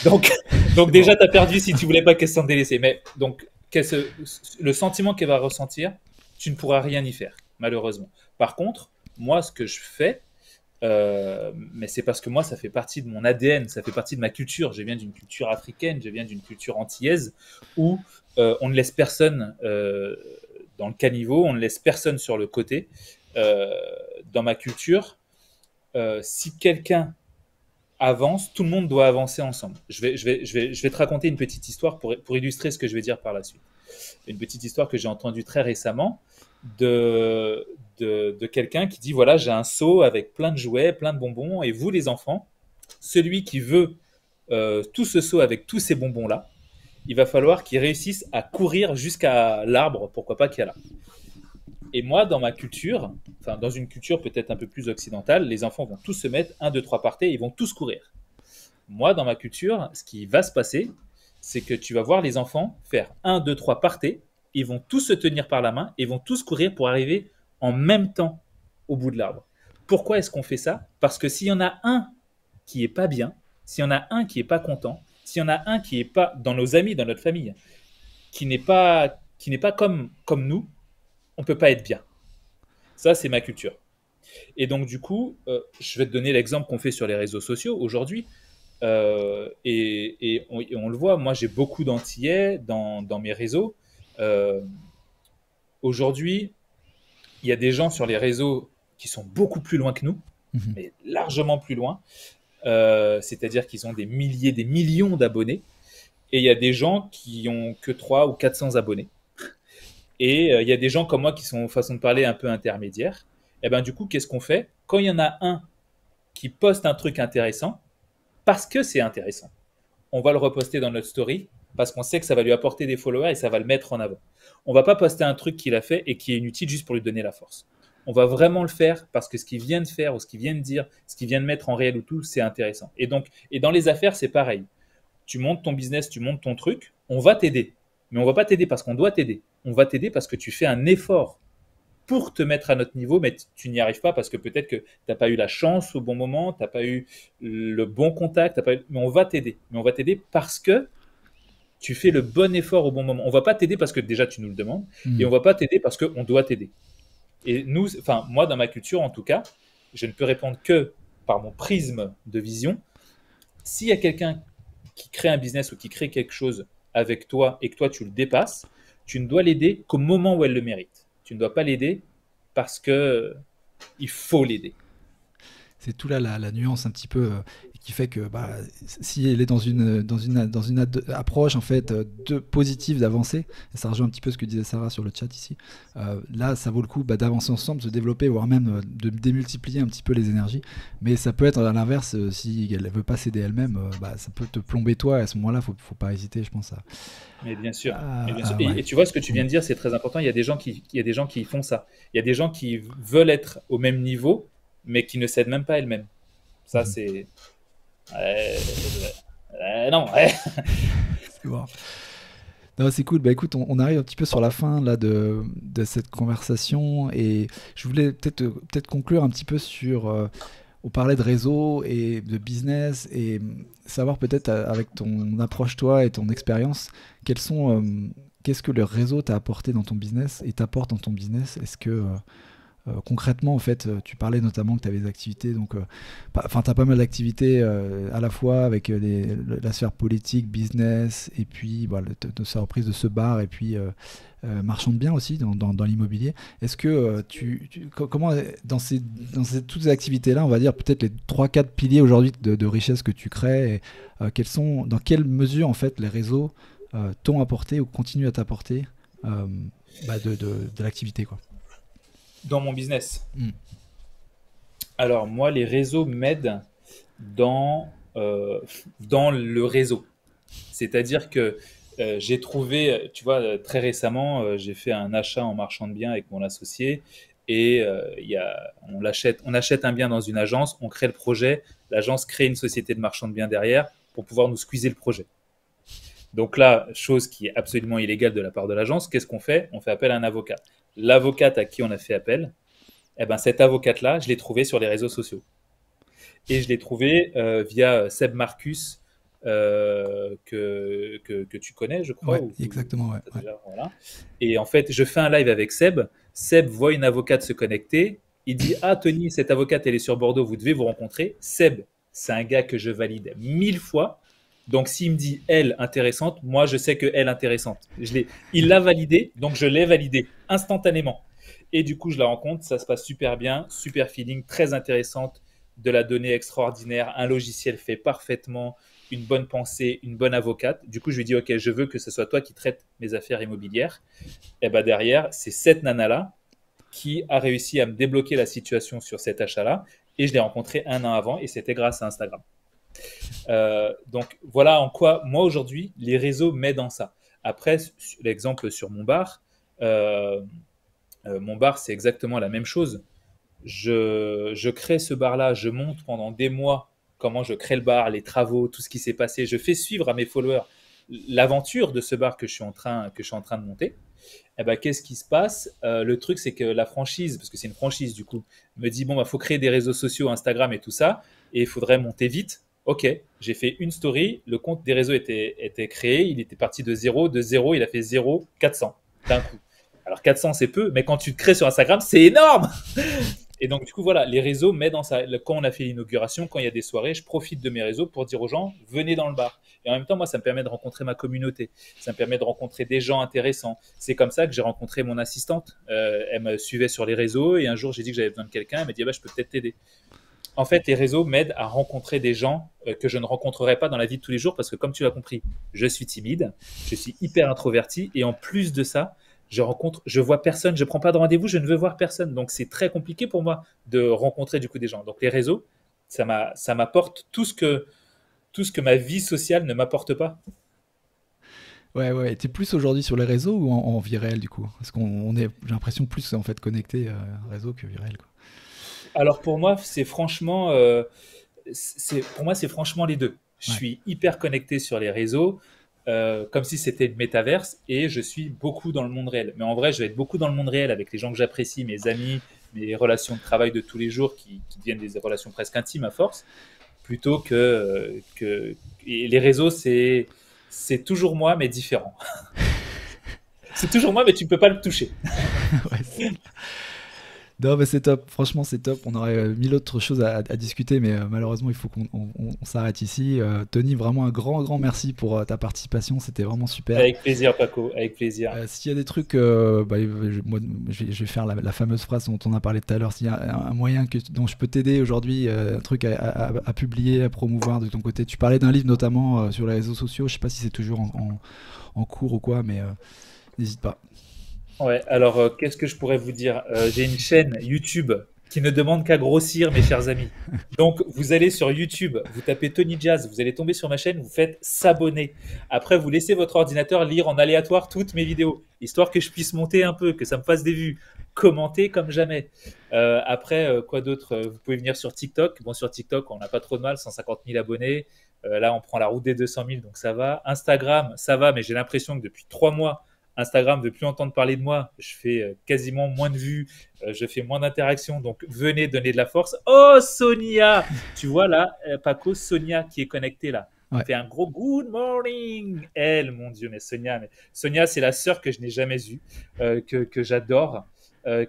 Donc, donc Bon. déjà, tu as perdu si tu voulais pas qu'elle se sente délaissée. Mais donc, le sentiment qu'elle va ressentir, tu ne pourras rien y faire, malheureusement. Par contre, moi, ce que je fais, mais c'est parce que moi, ça fait partie de mon ADN, ça fait partie de ma culture. Je viens d'une culture africaine, je viens d'une culture antillaise où on ne laisse personne dans le caniveau, on ne laisse personne sur le côté. Euh, dans ma culture, si quelqu'un avance, tout le monde doit avancer ensemble. Je vais te raconter une petite histoire pour illustrer ce que je vais dire par la suite. Une petite histoire que j'ai entendue très récemment de, de quelqu'un qui dit, voilà, j'ai un seau avec plein de jouets, plein de bonbons, et vous les enfants, celui qui veut tout ce seau avec tous ces bonbons-là, il va falloir qu'il réussisse à courir jusqu'à l'arbre, pourquoi pas qu'il y a là. Et moi, dans ma culture, enfin dans une culture peut-être un peu plus occidentale, les enfants vont tous se mettre un, deux, trois par terre, ils vont tous courir. Moi, dans ma culture, ce qui va se passer, c'est que tu vas voir les enfants faire un, 2, 3 partés, ils vont tous se tenir par la main et vont tous courir pour arriver en même temps au bout de l'arbre. Pourquoi est-ce qu'on fait ça? Parce que s'il y en a un qui est pas bien, s'il y en a un qui est pas content, s'il y en a un qui est pas dans nos amis, dans notre famille, qui n'est pas comme nous, on peut pas être bien. Ça, c'est ma culture. Et donc, du coup, je vais te donner l'exemple qu'on fait sur les réseaux sociaux aujourd'hui. Et on le voit, moi j'ai beaucoup d'Antillais dans mes réseaux. Euh, Aujourd'hui, il y a des gens sur les réseaux qui sont beaucoup plus loin que nous, Mhm. mais largement plus loin. C'est-à-dire qu'ils ont des milliers, des millions d'abonnés. Et il y a des gens qui ont que 300 ou 400 abonnés. Et il y a des gens comme moi qui sont, façon de parler, un peu intermédiaires. Et ben du coup, qu'est-ce qu'on fait? Quand il y en a un qui poste un truc intéressant, parce que c'est intéressant, on va le reposter dans notre story parce qu'on sait que ça va lui apporter des followers et ça va le mettre en avant. On va pas poster un truc qu'il a fait et qui est inutile juste pour lui donner la force. On va vraiment le faire parce que ce qu'il vient de faire ou ce qu'il vient de dire, ce qu'il vient de mettre en réel ou tout, c'est intéressant. Et donc, et dans les affaires, c'est pareil. Tu montes ton business, tu montes ton truc, on va t'aider. Mais on va pas t'aider parce qu'on doit t'aider. On va t'aider parce que tu fais un effort pour te mettre à notre niveau, mais tu n'y arrives pas parce que peut-être que tu n'as pas eu la chance au bon moment, tu n'as pas eu le bon contact, mais on va t'aider. Mais on va t'aider parce que tu fais le bon effort au bon moment. On va pas t'aider parce que déjà tu nous le demandes, et on Mhm. va pas t'aider parce qu'on doit t'aider. Et nous, enfin moi dans ma culture en tout cas, je ne peux répondre que par mon prisme de vision. S'il y a quelqu'un qui crée un business ou qui crée quelque chose avec toi et que toi tu le dépasses, tu ne dois l'aider qu'au moment où elle le mérite. Tu ne dois pas l'aider parce que il faut l'aider. C'est tout là la nuance un petit peu qui fait que si elle est dans une approche en fait positive d'avancer, et ça rejoint un petit peu ce que disait Sarah sur le chat ici, là ça vaut le coup d'avancer ensemble, de se développer, voire même de démultiplier un petit peu les énergies. Mais ça peut être à l'inverse, si elle ne veut pas s'aider elle-même, ça peut te plomber toi, et à ce moment-là faut pas hésiter, je pense. Mais bien sûr. Ouais. Et tu vois, ce que tu viens de dire, c'est très important. Il y a des gens qui font ça. Il y a des gens qui veulent être au même niveau, mais qui ne s'aident même pas elles-mêmes. Ça, c'est. Non. C'est bon. Non, c'est cool. Écoute, on arrive un petit peu sur la fin là de cette conversation, et je voulais peut-être conclure un petit peu sur. On parlait de réseau et de business, et savoir peut-être avec ton approche toi et ton expérience, qu'est-ce que le réseau t'a apporté dans ton business et t'apporte dans ton business. Est-ce que concrètement, en fait, tu parlais notamment que tu avais des activités, donc, tu as pas mal d'activités à la fois avec la sphère politique, business, et puis de sa reprise de ce bar, et puis marchand de biens aussi dans l'immobilier. Est-ce que comment, toutes ces activités-là, on va dire peut-être les 3-4 piliers aujourd'hui de richesse que tu crées, et, dans quelle mesure en fait les réseaux t'ont apporté ou continuent à t'apporter de l'activité, quoi. Dans mon business. Alors, moi, les réseaux m'aident dans le réseau. C'est-à-dire que j'ai trouvé, tu vois, très récemment, j'ai fait un achat en marchand de biens avec mon associé, et on achète un bien dans une agence, on crée le projet, l'agence crée une société de marchand de biens derrière pour pouvoir nous squeezer le projet. Donc là, chose qui est absolument illégale de la part de l'agence, qu'est-ce qu'on fait? On fait appel à un avocat. L'avocate à qui on a fait appel, cette avocate-là, je l'ai trouvée sur les réseaux sociaux. Et je l'ai trouvée via Seb Marcus, que tu connais, je crois. Ouais, exactement, ouais. Déjà, voilà. Et en fait, je fais un live avec Seb. Seb voit une avocate se connecter. Il dit « Ah, Tony, cette avocate, elle est sur Bordeaux, vous devez vous rencontrer. » Seb, c'est un gars que je valide 1000 fois. Donc, s'il me dit elle intéressante, moi, je sais que elle intéressante. Il l'a validé, donc je l'ai validé instantanément. Et du coup, je la rencontre, ça se passe super bien, super feeling, très intéressante, de la donnée extraordinaire, un logiciel fait parfaitement, une bonne pensée, une bonne avocate. Du coup, je lui dis, OK, je veux que ce soit toi qui traites mes affaires immobilières. Et derrière, c'est cette nana-là qui a réussi à me débloquer la situation sur cet achat-là. Et je l'ai rencontré un an avant, et c'était grâce à Instagram. Donc voilà en quoi moi aujourd'hui les réseaux m'aident dans ça. Après, l'exemple sur mon bar, c'est exactement la même chose. Je crée ce bar là, je monte pendant des mois comment je crée le bar, les travaux, tout ce qui s'est passé, je fais suivre à mes followers l'aventure de ce bar que je suis en train de monter. Qu'est-ce qui se passe? Le truc, c'est que la franchise, parce que c'est une franchise du coup, me dit bon, faut créer des réseaux sociaux, Instagram et tout ça, et il faudrait monter vite. Ok, j'ai fait une story, le compte des réseaux était créé, il était parti de 0, il a fait 0, 400 d'un coup. Alors 400 c'est peu, mais quand tu te crées sur Instagram, c'est énorme. Et donc du coup voilà, les réseaux m'aident dans ça. Quand on a fait l'inauguration, quand il y a des soirées, je profite de mes réseaux pour dire aux gens, venez dans le bar. Et en même temps, moi, ça me permet de rencontrer ma communauté, ça me permet de rencontrer des gens intéressants. C'est comme ça que j'ai rencontré mon assistante. Elle me suivait sur les réseaux, et un jour j'ai dit que j'avais besoin de quelqu'un, elle m'a dit je peux peut-être t'aider. En fait, les réseaux m'aident à rencontrer des gens que je ne rencontrerai pas dans la vie de tous les jours, parce que comme tu l'as compris, je suis timide, je suis hyper introverti, et en plus de ça, je vois personne, je prends pas de rendez-vous, je ne veux voir personne. Donc c'est très compliqué pour moi de rencontrer du coup des gens. Donc les réseaux, ça m'apporte tout ce que ma vie sociale ne m'apporte pas. Ouais. Tu es plus aujourd'hui sur les réseaux ou en vie réelle du coup? Parce j'ai l'impression plus en fait connecté réseau que vie réelle, quoi. Alors pour moi, c'est franchement les deux. Je suis hyper connecté sur les réseaux, comme si c'était le métaverse, et je suis beaucoup dans le monde réel. Mais en vrai, je vais être beaucoup dans le monde réel avec les gens que j'apprécie, mes amis, mes relations de travail de tous les jours qui deviennent des relations presque intimes à force, plutôt que et les réseaux, c'est toujours moi, mais différent. C'est toujours moi, mais tu ne peux pas le toucher. Ouais, Non, mais c'est top. Franchement, c'est top. On aurait mille autres choses à discuter, mais malheureusement, il faut qu'on s'arrête ici. Tony, vraiment un grand merci pour ta participation. C'était vraiment super. Avec plaisir, Paco, avec plaisir. S'il y a des trucs, bah, moi, je vais faire la fameuse phrase dont on a parlé tout à l'heure. S'il y a un moyen dont je peux t'aider aujourd'hui, un truc à publier, à promouvoir de ton côté. Tu parlais d'un livre notamment sur les réseaux sociaux. Je sais pas si c'est toujours en cours ou quoi, mais n'hésite pas. Ouais, alors qu'est-ce que je pourrais vous dire? J'ai une chaîne YouTube qui ne demande qu'à grossir, mes chers amis. Donc, vous allez sur YouTube, vous tapez Tony Jazz, vous allez tomber sur ma chaîne, vous faites s'abonner. Après, vous laissez votre ordinateur lire en aléatoire toutes mes vidéos, histoire que je puisse monter un peu, que ça me fasse des vues. Commenter comme jamais. Après, quoi d'autre? Vous pouvez venir sur TikTok. Bon, sur TikTok, on n'a pas trop de mal, 150 000 abonnés. Là, on prend la route des 200 000, donc ça va. Instagram, ça va, mais j'ai l'impression que depuis 3 mois, Instagram ne veut plus entendre parler de moi. Je fais quasiment moins de vues, je fais moins d'interactions. Donc, venez donner de la force. Oh, Sonia! Tu vois là, Paco, Sonia qui est connectée là. Ouais. Fait un gros good morning. Elle, mon Dieu, mais Sonia, c'est la sœur que je n'ai jamais eue, que j'adore.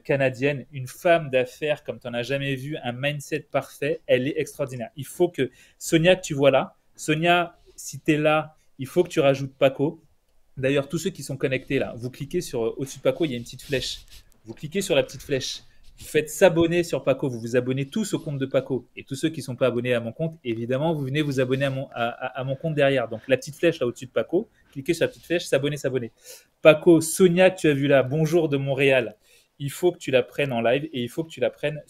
Canadienne, une femme d'affaires comme tu n'en as jamais vu, un mindset parfait. Elle est extraordinaire. Il faut que Sonia, que tu vois là, Sonia, si tu es là, il faut que tu rajoutes Paco. D'ailleurs, tous ceux qui sont connectés là, vous cliquez sur au-dessus de Paco, il y a une petite flèche. Vous cliquez sur la petite flèche. Vous faites s'abonner sur Paco. Vous vous abonnez tous au compte de Paco. Et tous ceux qui ne sont pas abonnés à mon compte, évidemment, vous venez vous abonner à mon compte derrière. Donc, la petite flèche là au-dessus de Paco, cliquez sur la petite flèche, s'abonner, s'abonner. Paco, Sonia, que tu as vu là, bonjour de Montréal. Il faut que tu la prennes en live et il faut que tu la prennes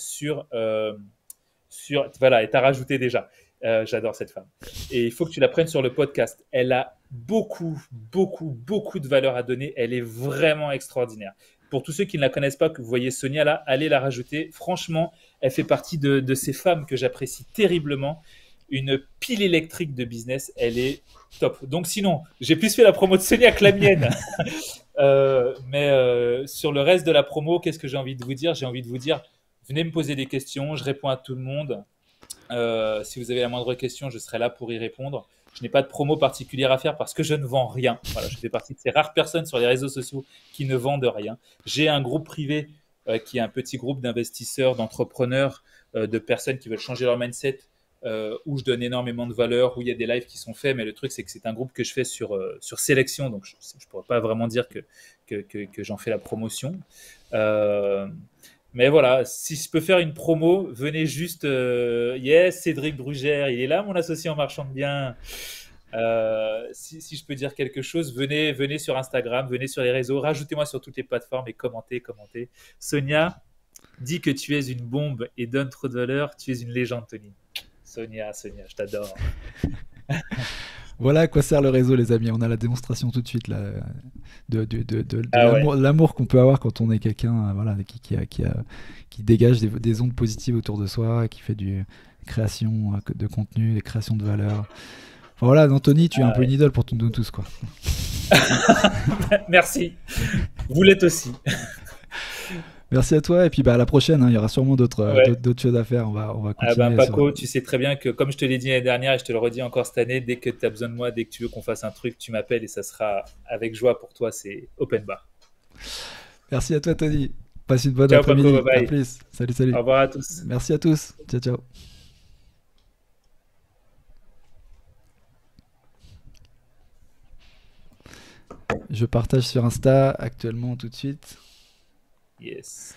voilà, et t'as rajouté déjà. J'adore cette femme. Et il faut que tu la prennes sur le podcast. Elle a beaucoup de valeur à donner. Elle est vraiment extraordinaire. Pour tous ceux qui ne la connaissent pas, que vous voyez Sonia là, allez la rajouter. Franchement, elle fait partie de ces femmes que j'apprécie terriblement. Une pile électrique de business. Elle est top. Donc sinon, j'ai plus fait la promo de Sonia que la mienne. Mais sur le reste de la promo, qu'est-ce que j'ai envie de vous dire? J'ai envie de vous dire, venez me poser des questions. Je réponds à tout le monde. Si vous avez la moindre question, je serai là pour y répondre. Je n'ai pas de promo particulière à faire parce que je ne vends rien. Voilà, je fais partie de ces rares personnes sur les réseaux sociaux qui ne vendent rien. J'ai un groupe privé qui est un petit groupe d'investisseurs, d'entrepreneurs, de personnes qui veulent changer leur mindset, où je donne énormément de valeur, où il y a des lives qui sont faits. Mais le truc, c'est que c'est un groupe que je fais sur sélection. Donc, je ne pourrais pas vraiment dire que j'en fais la promotion. Mais voilà, si je peux faire une promo, venez juste. Yes, Cédric Brugère, il est là, mon associé en marchand de biens. Si je peux dire quelque chose, venez sur Instagram, venez sur les réseaux, rajoutez-moi sur toutes les plateformes et commentez. Sonia, dis que tu es une bombe et donne trop de valeur. Tu es une légende, Tony. Sonia, je t'adore. Voilà à quoi sert le réseau, les amis. On a la démonstration tout de suite là, de Ah ouais. l'amour qu'on peut avoir quand on est quelqu'un voilà, qui dégage des ondes positives autour de soi, qui fait du création de contenu, des créations de valeur. Enfin, voilà, Anthony, tu es un Ah peu une ouais. idole pour nous tous, quoi. Merci. Vous l'êtes aussi. Merci à toi, et puis bah, à la prochaine, hein, il y aura sûrement Ouais. d'autres choses à faire. On va Ah ben continuer sur. Paco, tu sais très bien que comme je te l'ai dit l'année dernière et je te le redis encore cette année, dès que tu as besoin de moi, dès que tu veux qu'on fasse un truc, tu m'appelles et ça sera avec joie pour toi, c'est open bar. Merci à toi, Tony. Passe une bonne Ciao Paco, bye après-midi. À bye. plus. Salut, Au salut. revoir à tous. Merci à tous. Ciao, ciao. Je partage sur Insta actuellement tout de suite. Yes.